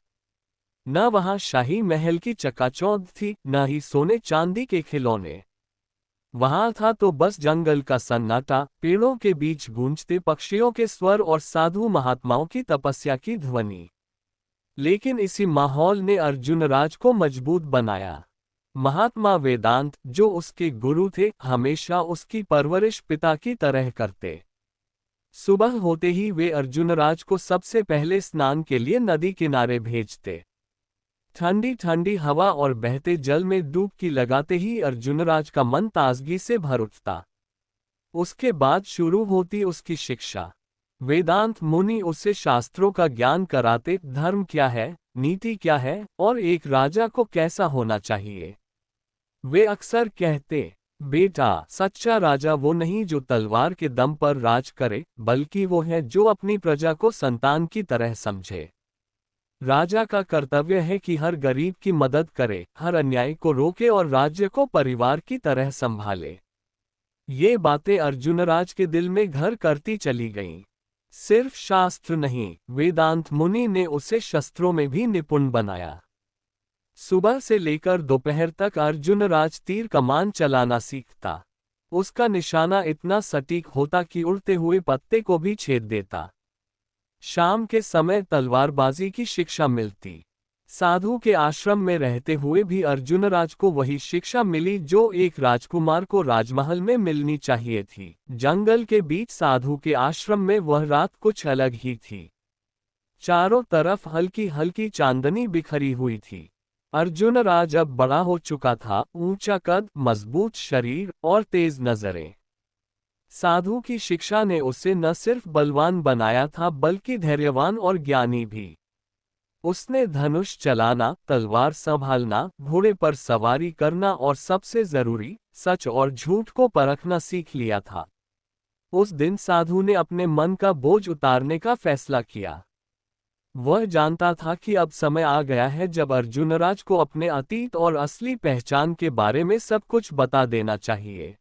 न वहां शाही महल की चकाचौंध थी, न ही सोने चांदी के खिलौने। वहां था तो बस जंगल का सन्नाटा, पेड़ों के बीच गूंजते पक्षियों के स्वर और साधु महात्माओं की तपस्या की ध्वनि। लेकिन इसी माहौल ने अर्जुनराज को मजबूत बनाया। महात्मा वेदांत, जो उसके गुरु थे, हमेशा उसकी परवरिश पिता की तरह करते। सुबह होते ही वे अर्जुनराज को सबसे पहले स्नान के लिए नदी किनारे भेजते। ठंडी ठंडी हवा और बहते जल में डुबकी लगाते ही अर्जुनराज का मन ताजगी से भर उठता। उसके बाद शुरू होती उसकी शिक्षा। वेदांत मुनि उसे शास्त्रों का ज्ञान कराते, धर्म क्या है, नीति क्या है और एक राजा को कैसा होना चाहिए। वे अक्सर कहते, बेटा, सच्चा राजा वो नहीं जो तलवार के दम पर राज करे, बल्कि वो है जो अपनी प्रजा को संतान की तरह समझे। राजा का कर्तव्य है कि हर गरीब की मदद करे, हर अन्याय को रोके और राज्य को परिवार की तरह संभाले। ये बातें अर्जुनराज के दिल में घर करती चली गईं। सिर्फ शास्त्र नहीं, वेदांत मुनि ने उसे शस्त्रों में भी निपुण बनाया। सुबह से लेकर दोपहर तक अर्जुनराज तीर कमान चलाना सीखता। उसका निशाना इतना सटीक होता कि उड़ते हुए पत्ते को भी छेद देता। शाम के समय तलवारबाजी की शिक्षा मिलती। साधु के आश्रम में रहते हुए भी अर्जुनराज को वही शिक्षा मिली जो एक राजकुमार को राजमहल में मिलनी चाहिए थी। जंगल के बीच साधु के आश्रम में वह रात कुछ अलग ही थी। चारों तरफ हल्की हल्की चांदनी बिखरी हुई थी। अर्जुन राज अब बड़ा हो चुका था, ऊंचा कद, मजबूत शरीर और तेज नजरें। साधु की शिक्षा ने उसे न सिर्फ बलवान बनाया था बल्कि धैर्यवान और ज्ञानी भी। उसने धनुष चलाना, तलवार संभालना, घोड़े पर सवारी करना और सबसे जरूरी, सच और झूठ को परखना सीख लिया था। उस दिन साधु ने अपने मन का बोझ उतारने का फैसला किया। वह जानता था कि अब समय आ गया है जब अर्जुनराज को अपने अतीत और असली पहचान के बारे में सब कुछ बता देना चाहिए।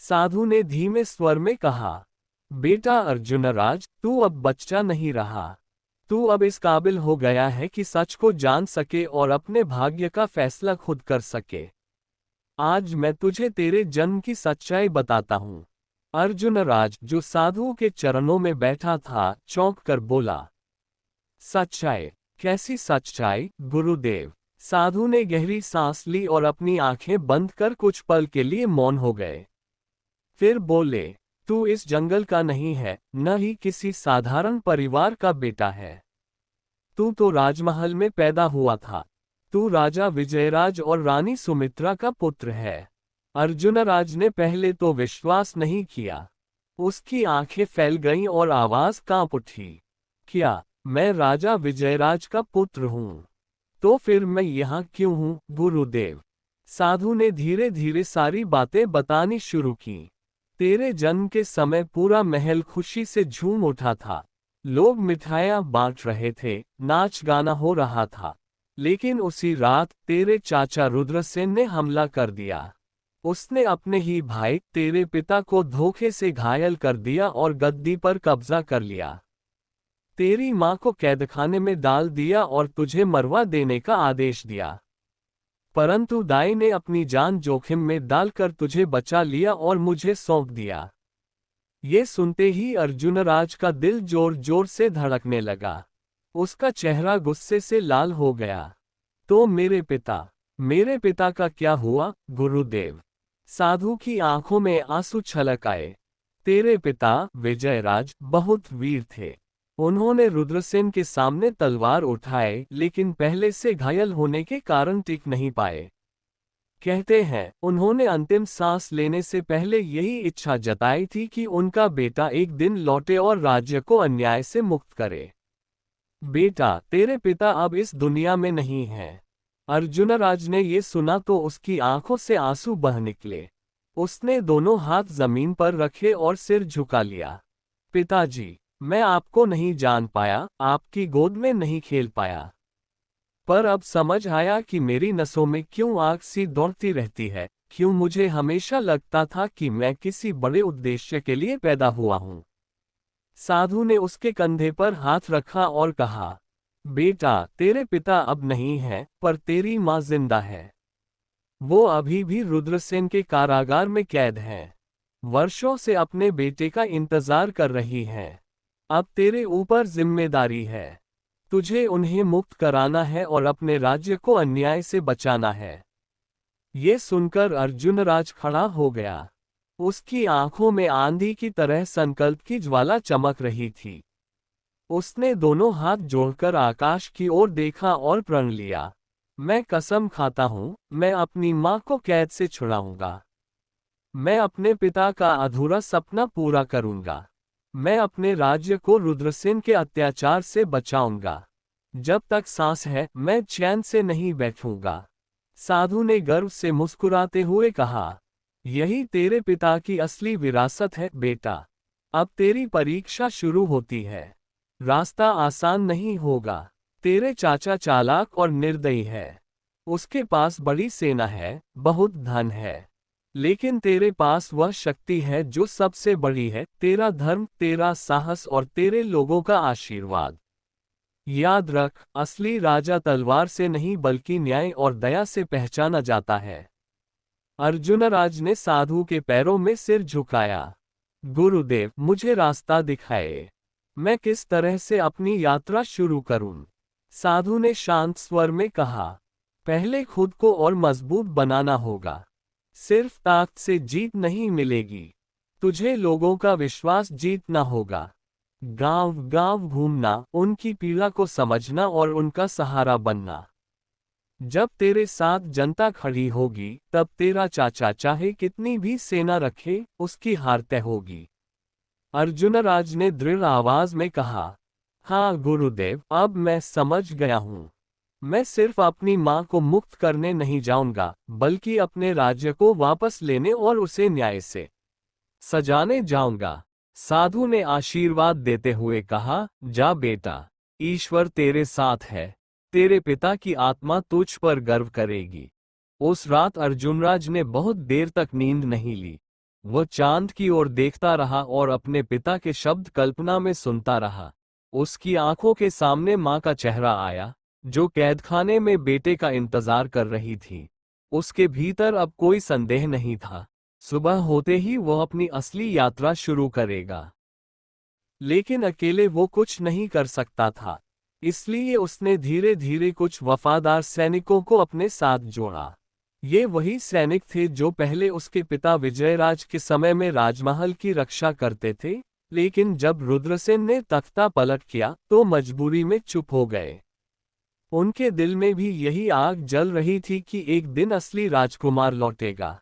साधु ने धीमे स्वर में कहा, बेटा अर्जुनराज, तू अब बच्चा नहीं रहा। तू अब इस काबिल हो गया है कि सच को जान सके और अपने भाग्य का फैसला खुद कर सके। आज मैं तुझे तेरे जन्म की सच्चाई बताता हूँ। अर्जुनराज, जो साधु के चरणों में बैठा था, चौंक कर बोला, सच्चाई? कैसी सच्चाई गुरुदेव? साधु ने गहरी सांस ली और अपनी आंखें बंद कर कुछ पल के लिए मौन हो गए। फिर बोले, तू इस जंगल का नहीं है, न ही किसी साधारण परिवार का बेटा है। तू तो राजमहल में पैदा हुआ था। तू राजा विजयराज और रानी सुमित्रा का पुत्र है। अर्जुनराज ने पहले तो विश्वास नहीं किया। उसकी आंखें फैल गईं और आवाज कांप उठी। क्या मैं राजा विजयराज का पुत्र हूँ? तो फिर मैं यहाँ क्यों हूँ गुरुदेव? साधु ने धीरे धीरे सारी बातें बतानी शुरू की। तेरे जन्म के समय पूरा महल खुशी से झूम उठा था। लोग मिठाइयाँ बांट रहे थे, नाच गाना हो रहा था। लेकिन उसी रात तेरे चाचा रुद्रसेन ने हमला कर दिया। उसने अपने ही भाई तेरे पिता को धोखे से घायल कर दिया और गद्दी पर कब्जा कर लिया। तेरी माँ को कैदखाने में डाल दिया और तुझे मरवा देने का आदेश दिया। परंतु दाई ने अपनी जान जोखिम में डालकर तुझे बचा लिया और मुझे सौंप दिया। ये सुनते ही अर्जुनराज का दिल जोर जोर से धड़कने लगा। उसका चेहरा गुस्से से लाल हो गया। तो मेरे पिता का क्या हुआ गुरुदेव? साधु की आंखों में आंसू छलक आए। तेरे पिता विजयराज बहुत वीर थे। उन्होंने रुद्रसेन के सामने तलवार उठाए, लेकिन पहले से घायल होने के कारण टिक नहीं पाए। कहते हैं उन्होंने अंतिम सांस लेने से पहले यही इच्छा जताई थी कि उनका बेटा एक दिन लौटे और राज्य को अन्याय से मुक्त करे। बेटा, तेरे पिता अब इस दुनिया में नहीं हैं। अर्जुनराज ने ये सुना तो उसकी आंखों से आंसू बह निकले। उसने दोनों हाथ जमीन पर रखे और सिर झुका लिया। पिताजी, मैं आपको नहीं जान पाया, आपकी गोद में नहीं खेल पाया। पर अब समझ आया कि मेरी नसों में क्यों आग सी दौड़ती रहती है, क्यों मुझे हमेशा लगता था कि मैं किसी बड़े उद्देश्य के लिए पैदा हुआ हूँ। साधु ने उसके कंधे पर हाथ रखा और कहा, बेटा, तेरे पिता अब नहीं हैं, पर तेरी माँ जिंदा है। वो अभी भी रुद्रसेन के कारागार में कैद हैं। वर्षों से अपने बेटे का इंतजार कर रही हैं। अब तेरे ऊपर जिम्मेदारी है। तुझे उन्हें मुक्त कराना है और अपने राज्य को अन्याय से बचाना है। ये सुनकर अर्जुनराज खड़ा हो गया। उसकी आंखों में आंधी की तरह संकल्प की ज्वाला चमक रही थी। उसने दोनों हाथ जोड़कर आकाश की ओर देखा और प्रण लिया, मैं कसम खाता हूँ, मैं अपनी माँ को कैद से छुड़ाऊंगा। मैं अपने पिता का अधूरा सपना पूरा करूंगा। मैं अपने राज्य को रुद्रसेन के अत्याचार से बचाऊंगा। जब तक सांस है मैं चैन से नहीं बैठूंगा। साधु ने गर्व से मुस्कुराते हुए कहा, यही तेरे पिता की असली विरासत है बेटा। अब तेरी परीक्षा शुरू होती है। रास्ता आसान नहीं होगा। तेरे चाचा चालाक और निर्दयी है। उसके पास बड़ी सेना है, बहुत धन है। लेकिन तेरे पास वह शक्ति है जो सबसे बड़ी है, तेरा धर्म, तेरा साहस और तेरे लोगों का आशीर्वाद। याद रख, असली राजा तलवार से नहीं बल्कि न्याय और दया से पहचाना जाता है। अर्जुनराज ने साधु के पैरों में सिर झुकाया। गुरुदेव, मुझे रास्ता दिखाए। मैं किस तरह से अपनी यात्रा शुरू करूं? साधु ने शांत स्वर में कहा, पहले खुद को और मजबूत बनाना होगा। सिर्फ ताकत से जीत नहीं मिलेगी। तुझे लोगों का विश्वास जीतना होगा। गांव गांव घूमना, उनकी पीड़ा को समझना और उनका सहारा बनना। जब तेरे साथ जनता खड़ी होगी तब तेरा चाचा चाहे कितनी भी सेना रखे उसकी हार तय होगी। अर्जुनराज ने दृढ़ आवाज में कहा, हाँ गुरुदेव, अब मैं समझ गया हूँ। मैं सिर्फ अपनी माँ को मुक्त करने नहीं जाऊंगा, बल्कि अपने राज्य को वापस लेने और उसे न्याय से सजाने जाऊंगा। साधु ने आशीर्वाद देते हुए कहा, जा बेटा, ईश्वर तेरे साथ है। तेरे पिता की आत्मा तुझ पर गर्व करेगी। उस रात अर्जुनराज ने बहुत देर तक नींद नहीं ली। वह चांद की ओर देखता रहा और अपने पिता के शब्द कल्पना में सुनता रहा। उसकी आंखों के सामने मां का चेहरा आया, जो कैदखाने में बेटे का इंतजार कर रही थी। उसके भीतर अब कोई संदेह नहीं था। सुबह होते ही वह अपनी असली यात्रा शुरू करेगा। लेकिन अकेले वो कुछ नहीं कर सकता था। इसलिए उसने धीरे धीरे कुछ वफादार सैनिकों को अपने साथ जोड़ा। ये वही सैनिक थे जो पहले उसके पिता विजयराज के समय में राजमहल की रक्षा करते थे, लेकिन जब रुद्रसेन ने तख्ता पलट किया तो मजबूरी में चुप हो गए। उनके दिल में भी यही आग जल रही थी कि एक दिन असली राजकुमार लौटेगा।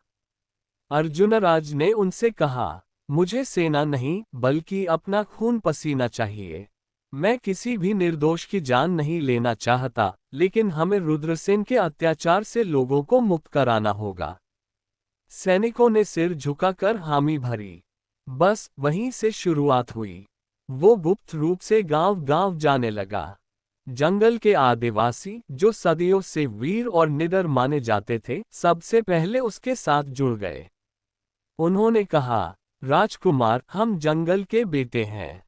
अर्जुनराज ने उनसे कहा, मुझे सेना नहीं बल्कि अपना खून पसीना चाहिए। मैं किसी भी निर्दोष की जान नहीं लेना चाहता, लेकिन हमें रुद्रसेन के अत्याचार से लोगों को मुक्त कराना होगा। सैनिकों ने सिर झुकाकर हामी भरी। बस वहीं से शुरुआत हुई। वो गुप्त रूप से गांव-गांव जाने लगा। जंगल के आदिवासी, जो सदियों से वीर और निडर माने जाते थे, सबसे पहले उसके साथ जुड़ गए। उन्होंने कहा, राजकुमार, हम जंगल के बेटे हैं।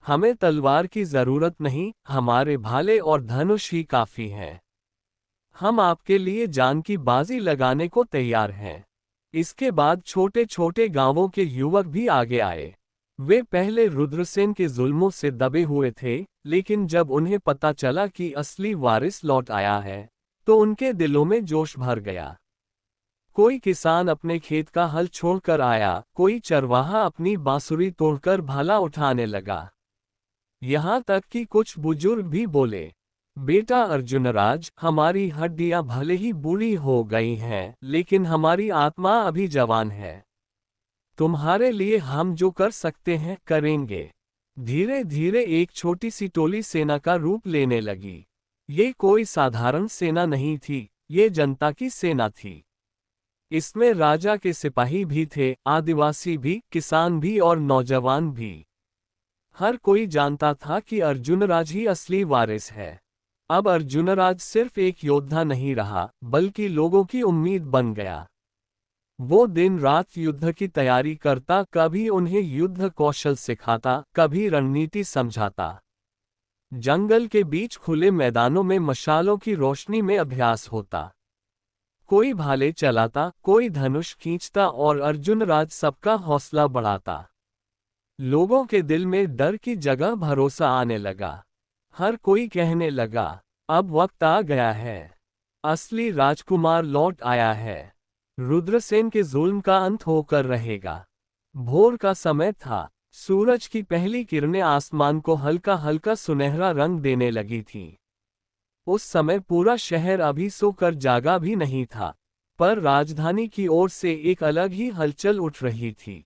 हमें तलवार की जरूरत नहीं, हमारे भाले और धनुष ही काफी हैं। हम आपके लिए जान की बाजी लगाने को तैयार हैं। इसके बाद छोटे छोटे गांवों के युवक भी आगे आए। वे पहले रुद्रसेन के जुल्मों से दबे हुए थे, लेकिन जब उन्हें पता चला कि असली वारिस लौट आया है, तो उनके दिलों में जोश भर गया। कोई किसान अपने खेत का हल छोड़कर आया, कोई चरवाहा अपनी बांसुरी तोड़कर भाला उठाने लगा। यहाँ तक कि कुछ बुजुर्ग भी बोले, बेटा अर्जुनराज, हमारी हड्डियां भले ही बूढ़ी हो गई हैं, लेकिन हमारी आत्मा अभी जवान है। तुम्हारे लिए हम जो कर सकते हैं करेंगे। धीरे धीरे एक छोटी सी टोली सेना का रूप लेने लगी। ये कोई साधारण सेना नहीं थी, ये जनता की सेना थी। इसमें राजा के सिपाही भी थे, आदिवासी भी, किसान भी और नौजवान भी। हर कोई जानता था कि अर्जुनराज ही असली वारिस है। अब अर्जुनराज सिर्फ एक योद्धा नहीं रहा, बल्कि लोगों की उम्मीद बन गया। वो दिन रात युद्ध की तैयारी करता, कभी उन्हें युद्ध कौशल सिखाता, कभी रणनीति समझाता। जंगल के बीच खुले मैदानों में मशालों की रोशनी में अभ्यास होता। कोई भाले चलाता, कोई धनुष खींचता और अर्जुनराज सबका हौसला बढ़ाता। लोगों के दिल में डर की जगह भरोसा आने लगा। हर कोई कहने लगा, अब वक्त आ गया है। असली राजकुमार लौट आया है। रुद्रसेन के जुल्म का अंत होकर रहेगा। भोर का समय था। सूरज की पहली किरणें आसमान को हल्का हल्का सुनहरा रंग देने लगी थीं। उस समय पूरा शहर अभी सोकर जागा भी नहीं था, पर राजधानी की ओर से एक अलग ही हलचल उठ रही थी।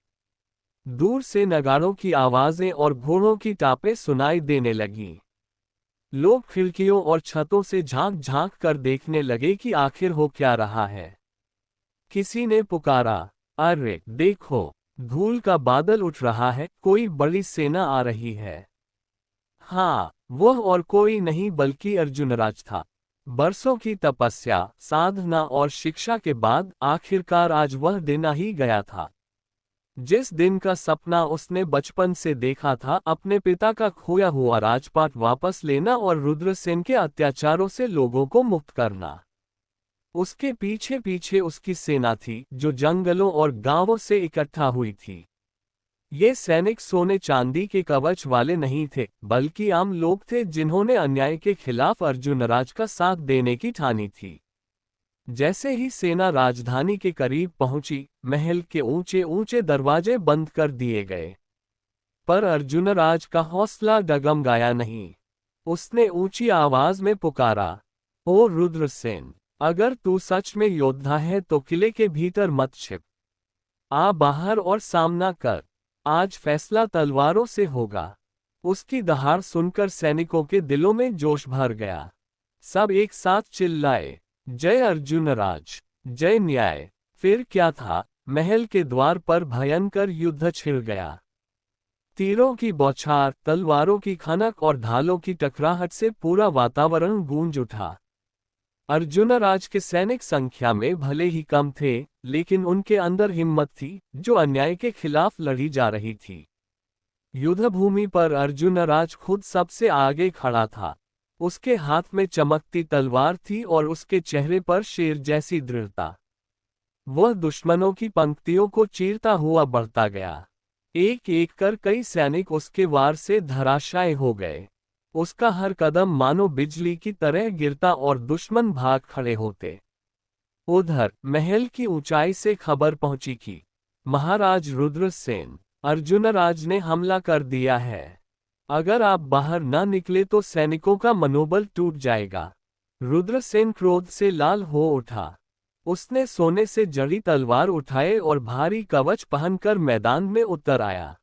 दूर से नगाड़ों की आवाजें और घोड़ों की टापें सुनाई देने लगीं। लोग खिड़कियों और छतों से झांक झांक कर देखने लगे कि आखिर हो क्या रहा है। किसी ने पुकारा, अरे देखो, धूल का बादल उठ रहा है, कोई बड़ी सेना आ रही है। हाँ, वह और कोई नहीं बल्कि अर्जुनराज था। बरसों की तपस्या, साधना और शिक्षा के बाद आखिरकार आज वह दिन आ ही गया था। जिस दिन का सपना उसने बचपन से देखा था, अपने पिता का खोया हुआ राजपाट वापस लेना और रुद्रसेन के अत्याचारों से लोगों को मुक्त करना। उसके पीछे पीछे उसकी सेना थी, जो जंगलों और गांवों से इकट्ठा हुई थी। ये सैनिक सोने चांदी के कवच वाले नहीं थे, बल्कि आम लोग थे जिन्होंने अन्याय के खिलाफ अर्जुनराज का साथ देने की ठानी थी। जैसे ही सेना राजधानी के करीब पहुंची, महल के ऊंचे ऊंचे दरवाजे बंद कर दिए गए। पर अर्जुनराज का हौसला डगमगाया नहीं। उसने ऊंची आवाज में पुकारा, ओ रुद्रसेन, अगर तू सच में योद्धा है तो किले के भीतर मत छिप। आ बाहर और सामना कर। आज फैसला तलवारों से होगा। उसकी दहाड़ सुनकर सैनिकों के दिलों में जोश भर गया। सब एक साथ चिल्लाए, जय अर्जुनराज, जय न्याय। फिर क्या था, महल के द्वार पर भयंकर युद्ध छिड़ गया। तीरों की बौछार, तलवारों की खनक और ढालों की टकराहट से पूरा वातावरण गूंज उठा। अर्जुनराज के सैनिक संख्या में भले ही कम थे, लेकिन उनके अंदर हिम्मत थी, जो अन्याय के खिलाफ लड़ी जा रही थी। युद्धभूमि पर अर्जुनराज खुद सबसे आगे खड़ा था। उसके हाथ में चमकती तलवार थी और उसके चेहरे पर शेर जैसी दृढ़ता। वह दुश्मनों की पंक्तियों को चीरता हुआ बढ़ता गया। एक एक कर कई सैनिक उसके वार से धराशायी हो गए। उसका हर कदम मानो बिजली की तरह गिरता और दुश्मन भाग खड़े होते। उधर महल की ऊंचाई से खबर पहुंची कि महाराज रुद्रसेन, अर्जुनराज ने हमला कर दिया है। अगर आप बाहर न निकले तो सैनिकों का मनोबल टूट जाएगा। रुद्रसेन क्रोध से लाल हो उठा। उसने सोने से जड़ी तलवार उठाए और भारी कवच पहनकर मैदान में उतर आया।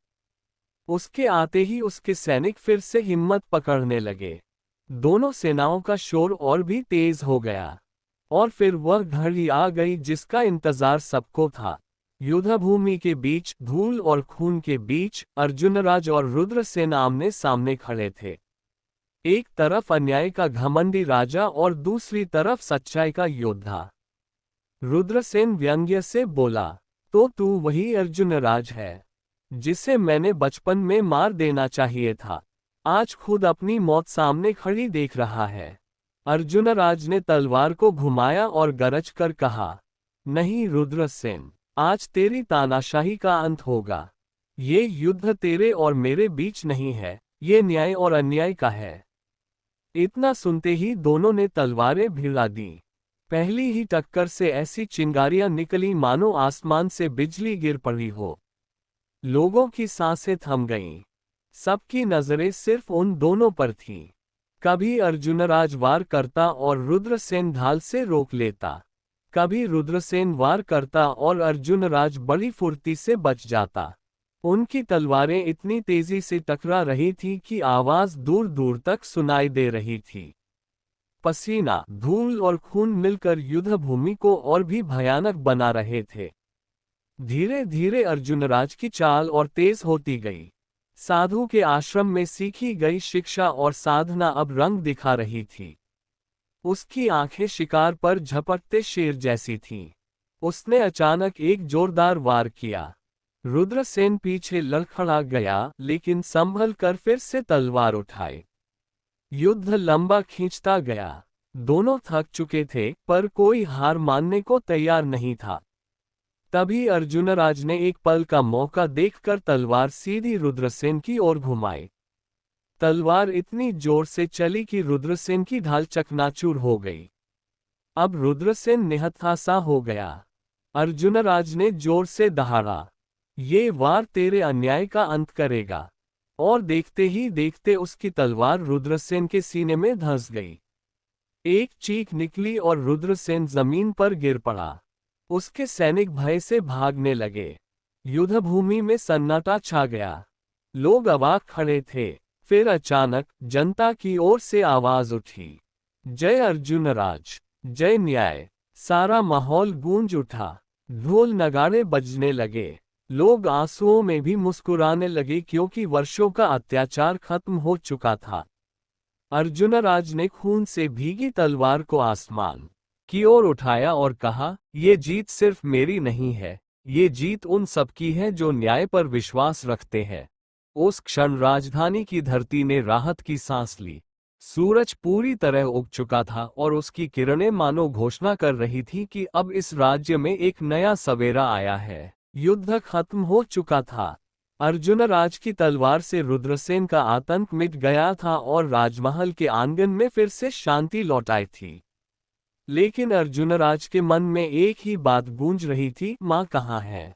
उसके आते ही उसके सैनिक फिर से हिम्मत पकड़ने लगे। दोनों सेनाओं का शोर और भी तेज हो गया। और फिर वह घड़ी आ गई जिसका इंतजार सबको था। युद्धभूमि के बीच, धूल और खून के बीच, अर्जुनराज और रुद्रसेन आमने सामने खड़े थे। एक तरफ अन्याय का घमंडी राजा और दूसरी तरफ सच्चाई का योद्धा। रुद्रसेन व्यंग्य से बोला, तो तू वही अर्जुनराज है जिसे मैंने बचपन में मार देना चाहिए था। आज खुद अपनी मौत सामने खड़ी देख रहा है। अर्जुनराज ने तलवार को घुमाया और गरज कर कहा, नहीं रुद्रसेन, आज तेरी तानाशाही का अंत होगा। ये युद्ध तेरे और मेरे बीच नहीं है, ये न्याय और अन्याय का है। इतना सुनते ही दोनों ने तलवारें भिड़ा दी। पहली ही टक्कर से ऐसी चिंगारियां निकली मानो आसमान से बिजली गिर पड़ी हो। लोगों की सांसें थम गईं। सबकी नजरें सिर्फ उन दोनों पर थीं। कभी अर्जुनराज वार करता और रुद्रसेन ढाल से रोक लेता। कभी रुद्रसेन वार करता और अर्जुनराज बड़ी फुर्ती से बच जाता। उनकी तलवारें इतनी तेजी से टकरा रही थीं कि आवाज दूर दूर तक सुनाई दे रही थी। पसीना, धूल और खून मिलकर युद्धभूमि को और भी भयानक बना रहे थे। धीरे धीरे अर्जुनराज की चाल और तेज होती गई। साधु के आश्रम में सीखी गई शिक्षा और साधना अब रंग दिखा रही थी। उसकी आंखें शिकार पर झपटते शेर जैसी थीं। उसने अचानक एक जोरदार वार किया। रुद्रसेन पीछे लड़खड़ा गया, लेकिन संभल कर फिर से तलवार उठाए। युद्ध लंबा खींचता गया। दोनों थक चुके थे, पर कोई हार मानने को तैयार नहीं था। तभी अर्जुनराज ने एक पल का मौका देखकर तलवार सीधी रुद्रसेन की ओर घुमाई। तलवार इतनी जोर से चली कि रुद्रसेन की ढाल चकनाचूर हो गई। अब रुद्रसेन निहत्था हो गया। अर्जुनराज ने जोर से दहाड़ा, ये वार तेरे अन्याय का अंत करेगा। और देखते ही देखते उसकी तलवार रुद्रसेन के सीने में धंस गई। एक चीख निकली और रुद्रसेन जमीन पर गिर पड़ा। उसके सैनिक भय से भागने लगे। युद्धभूमि में सन्नाटा छा गया। लोग अवाक खड़े थे। फिर अचानक जनता की ओर से आवाज उठी, जय अर्जुनराज, जय न्याय। सारा माहौल गूंज उठा। ढोल नगाड़े बजने लगे। लोग आंसुओं में भी मुस्कुराने लगे, क्योंकि वर्षों का अत्याचार खत्म हो चुका था। अर्जुनराज ने खून से भीगी तलवार को आसमान की ओर उठाया और कहा, ये जीत सिर्फ मेरी नहीं है, ये जीत उन सबकी है जो न्याय पर विश्वास रखते हैं। उस क्षण राजधानी की धरती ने राहत की सांस ली। सूरज पूरी तरह उग चुका था और उसकी किरणें मानो घोषणा कर रही थी कि अब इस राज्य में एक नया सवेरा आया है। युद्ध खत्म हो चुका था। अर्जुनराज की तलवार से रुद्रसेन का आतंक मिट गया था और राजमहल के आंगन में फिर से शांति लौट आई थी। लेकिन अर्जुनराज के मन में एक ही बात गूंज रही थी, माँ कहाँ है।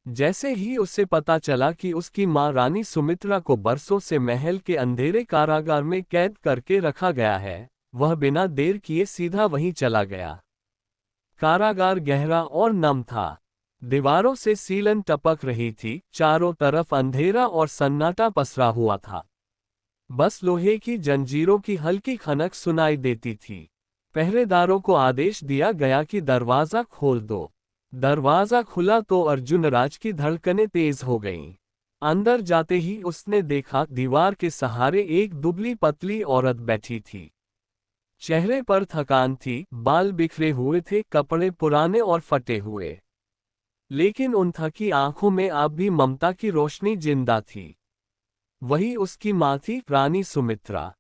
जैसे ही उसे पता चला कि उसकी माँ रानी सुमित्रा को बरसों से महल के अंधेरे कारागार में कैद करके रखा गया है, वह बिना देर किए सीधा वहीं चला गया। कारागार गहरा और नम था। दीवारों से सीलन टपक रही थी, चारों तरफ अंधेरा और सन्नाटा पसरा हुआ था। बस लोहे की जंजीरों की हल्की खनक सुनाई देती थी। पहरेदारों को आदेश दिया गया कि दरवाजा खोल दो। दरवाजा खुला तो अर्जुनराज की धड़कनें तेज हो गईं। अंदर जाते ही उसने देखा दीवार के सहारे एक दुबली पतली औरत बैठी थी। चेहरे पर थकान थी, बाल बिखरे हुए थे, कपड़े पुराने और फटे हुए। लेकिन उन थकी आंखों में अब भी ममता की रोशनी जिंदा थी। वही उसकी माँ थी, रानी सुमित्रा।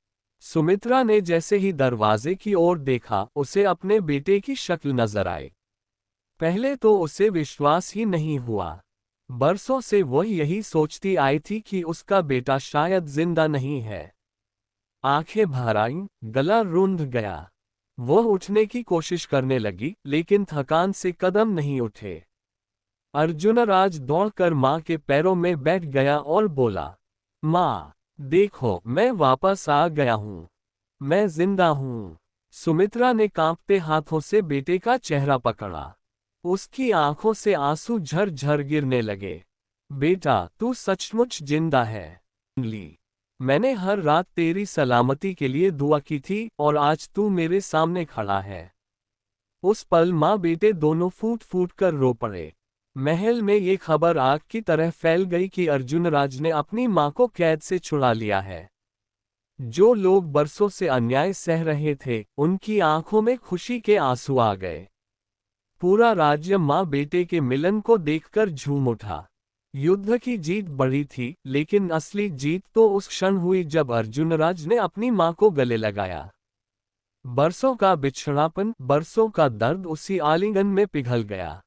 सुमित्रा ने जैसे ही दरवाजे की ओर देखा, उसे अपने बेटे की शक्ल नजर आई। पहले तो उसे विश्वास ही नहीं हुआ। बरसों से वह यही सोचती आई थी कि उसका बेटा शायद जिंदा नहीं है। आंखें भर आईं, गला रूंध गया। वह उठने की कोशिश करने लगी, लेकिन थकान से कदम नहीं उठे। अर्जुनराज दौड़कर माँ के पैरों में बैठ गया और बोला, माँ, देखो, मैं वापस आ गया हूँ। मैं जिंदा हूँ। सुमित्रा ने कांपते हाथों से बेटे का चेहरा पकड़ा। उसकी आंखों से आंसू झरझर गिरने लगे। बेटा, तू सचमुच जिंदा है। ली, मैंने हर रात तेरी सलामती के लिए दुआ की थी और आज तू मेरे सामने खड़ा है। उस पल माँ बेटे दोनों फूट फूट कर रो पड़े। महल में ये खबर आग की तरह फैल गई कि अर्जुनराज ने अपनी माँ को कैद से छुड़ा लिया है। जो लोग बरसों से अन्याय सह रहे थे, उनकी आंखों में खुशी के आंसू आ गए। पूरा राज्य माँ बेटे के मिलन को देखकर झूम उठा। युद्ध की जीत बड़ी थी, लेकिन असली जीत तो उस क्षण हुई जब अर्जुनराज ने अपनी माँ को गले लगाया। बरसों का बिछड़ापन, बरसों का दर्द उसी आलिंगन में पिघल गया।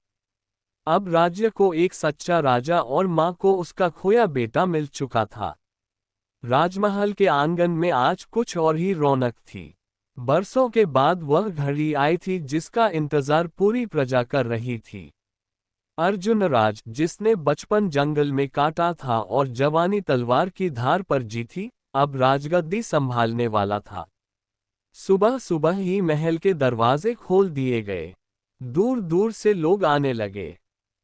अब राज्य को एक सच्चा राजा और माँ को उसका खोया बेटा मिल चुका था। राजमहल के आंगन में आज कुछ और ही रौनक थी। बरसों के बाद वह घड़ी आई थी जिसका इंतजार पूरी प्रजा कर रही थी। अर्जुनराज, जिसने बचपन जंगल में काटा था और जवानी तलवार की धार पर जीती, अब राजगद्दी संभालने वाला था। सुबह सुबह ही महल के दरवाजे खोल दिए गए। दूर दूर से लोग आने लगे।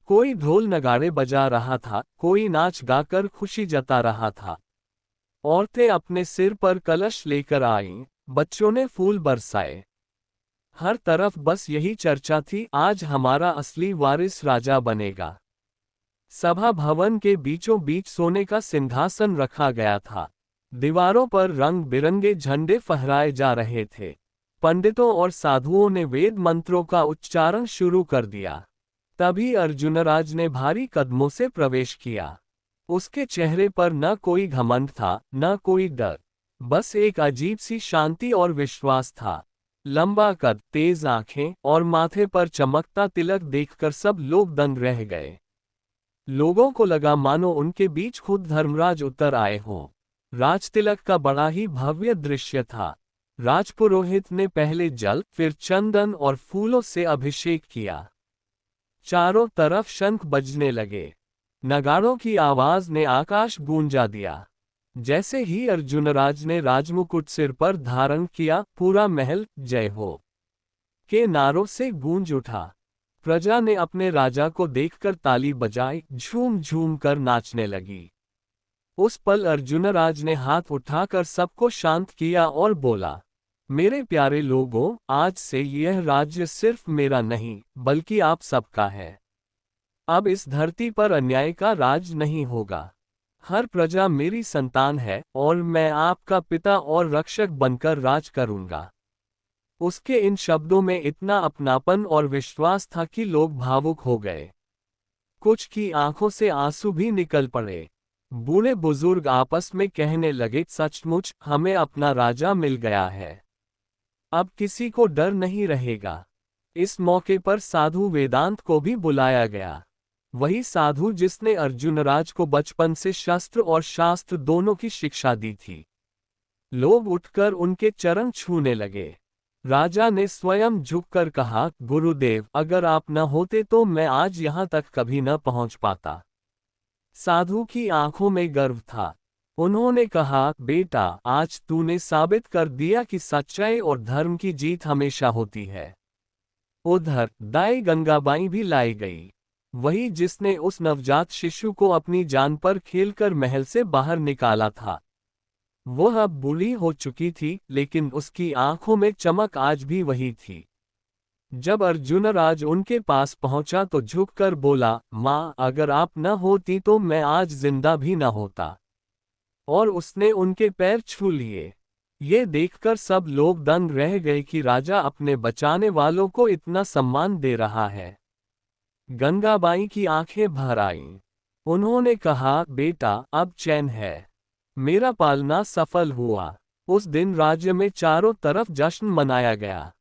कोई ढोल नगाड़े बजा रहा था, कोई नाच गाकर खुशी जता रहा था। औरतें अपने सिर पर कलश लेकर आईं, बच्चों ने फूल बरसाए। हर तरफ बस यही चर्चा थी, आज हमारा असली वारिस राजा बनेगा। सभा भवन के बीचों बीच सोने का सिंहासन रखा गया था। दीवारों पर रंग बिरंगे झंडे फहराए जा रहे थे। पंडितों और साधुओं ने वेद मंत्रों का उच्चारण शुरू कर दिया। तभी अर्जुनराज ने भारी कदमों से प्रवेश किया। उसके चेहरे पर न कोई घमंड था, न कोई डर। बस एक अजीब सी शांति और विश्वास था। लंबा कद, तेज आंखें और माथे पर चमकता तिलक देखकर सब लोग दंग रह गए। लोगों को लगा मानो उनके बीच खुद धर्मराज उतर आए हों। राजतिलक का बड़ा ही भव्य दृश्य था। राजपुरोहित ने पहले जल, फिर चंदन और फूलों से अभिषेक किया। चारों तरफ शंख बजने लगे। नगाड़ों की आवाज ने आकाश गूंजा दिया। जैसे ही अर्जुनराज ने राजमुकुट सिर पर धारण किया, पूरा महल जय हो के नारों से गूंज उठा। प्रजा ने अपने राजा को देखकर ताली बजाई, झूम झूम कर नाचने लगी। उस पल अर्जुनराज ने हाथ उठाकर सबको शांत किया और बोला, मेरे प्यारे लोगों, आज से यह राज्य सिर्फ मेरा नहीं, बल्कि आप सबका है। अब इस धरती पर अन्याय का राज नहीं होगा। हर प्रजा मेरी संतान है और मैं आपका पिता और रक्षक बनकर राज करूंगा। उसके इन शब्दों में इतना अपनापन और विश्वास था कि लोग भावुक हो गए। कुछ की आंखों से आंसू भी निकल पड़े। बूढ़े बुजुर्ग आपस में कहने लगे, सचमुच हमें अपना राजा मिल गया है। अब किसी को डर नहीं रहेगा। इस मौके पर साधु वेदांत को भी बुलाया गया। वही साधु जिसने अर्जुनराज को बचपन से शस्त्र और शास्त्र दोनों की शिक्षा दी थी। लोग उठकर उनके चरण छूने लगे। राजा ने स्वयं झुककर कहा, गुरुदेव, अगर आप न होते तो मैं आज यहाँ तक कभी न पहुँच पाता। साधु की आंखों में गर्व था। उन्होंने कहा, बेटा, आज तूने साबित कर दिया कि सच्चाई और धर्म की जीत हमेशा होती है। उधर दाई गंगाबाई भी लाई गई, वही जिसने उस नवजात शिशु को अपनी जान पर खेलकर महल से बाहर निकाला था। वह अब बूढ़ी हो चुकी थी, लेकिन उसकी आंखों में चमक आज भी वही थी। जब अर्जुनराज उनके पास पहुंचा तो झुककर बोला, माँ, अगर आप न होती तो मैं आज जिंदा भी न होता। और उसने उनके पैर छू लिए। ये देखकर सब लोग दंग रह गए कि राजा अपने बचाने वालों को इतना सम्मान दे रहा है। गंगाबाई की आंखें भर आईं। उन्होंने कहा, बेटा, अब चैन है। मेरा पालना सफल हुआ। उस दिन राज्य में चारों तरफ जश्न मनाया गया।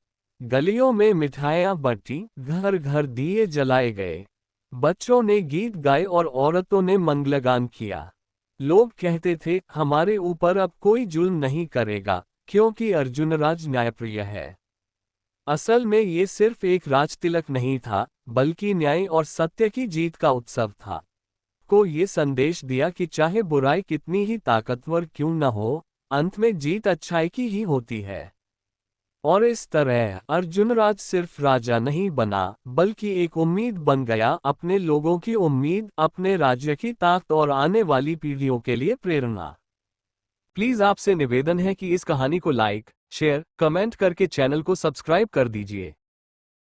गलियों में मिठाइयां बंटी, घर घर दिए जलाए गए। बच्चों ने गीत गाए और औरतों ने मंगलगान किया। लोग कहते थे, हमारे ऊपर अब कोई जुल्म नहीं करेगा, क्योंकि अर्जुनराज न्यायप्रिय है। असल में ये सिर्फ एक राजतिलक नहीं था, बल्कि न्याय और सत्य की जीत का उत्सव था। को ये संदेश दिया कि चाहे बुराई कितनी ही ताकतवर क्यों न हो, अंत में जीत अच्छाई की ही होती है। और इस तरह अर्जुनराज सिर्फ राजा नहीं बना, बल्कि एक उम्मीद बन गया, अपने लोगों की उम्मीद, अपने राज्य की ताकत और आने वाली पीढ़ियों के लिए प्रेरणा। प्लीज आपसे निवेदन है कि इस कहानी को लाइक, शेयर, कमेंट करके चैनल को सब्सक्राइब कर दीजिए।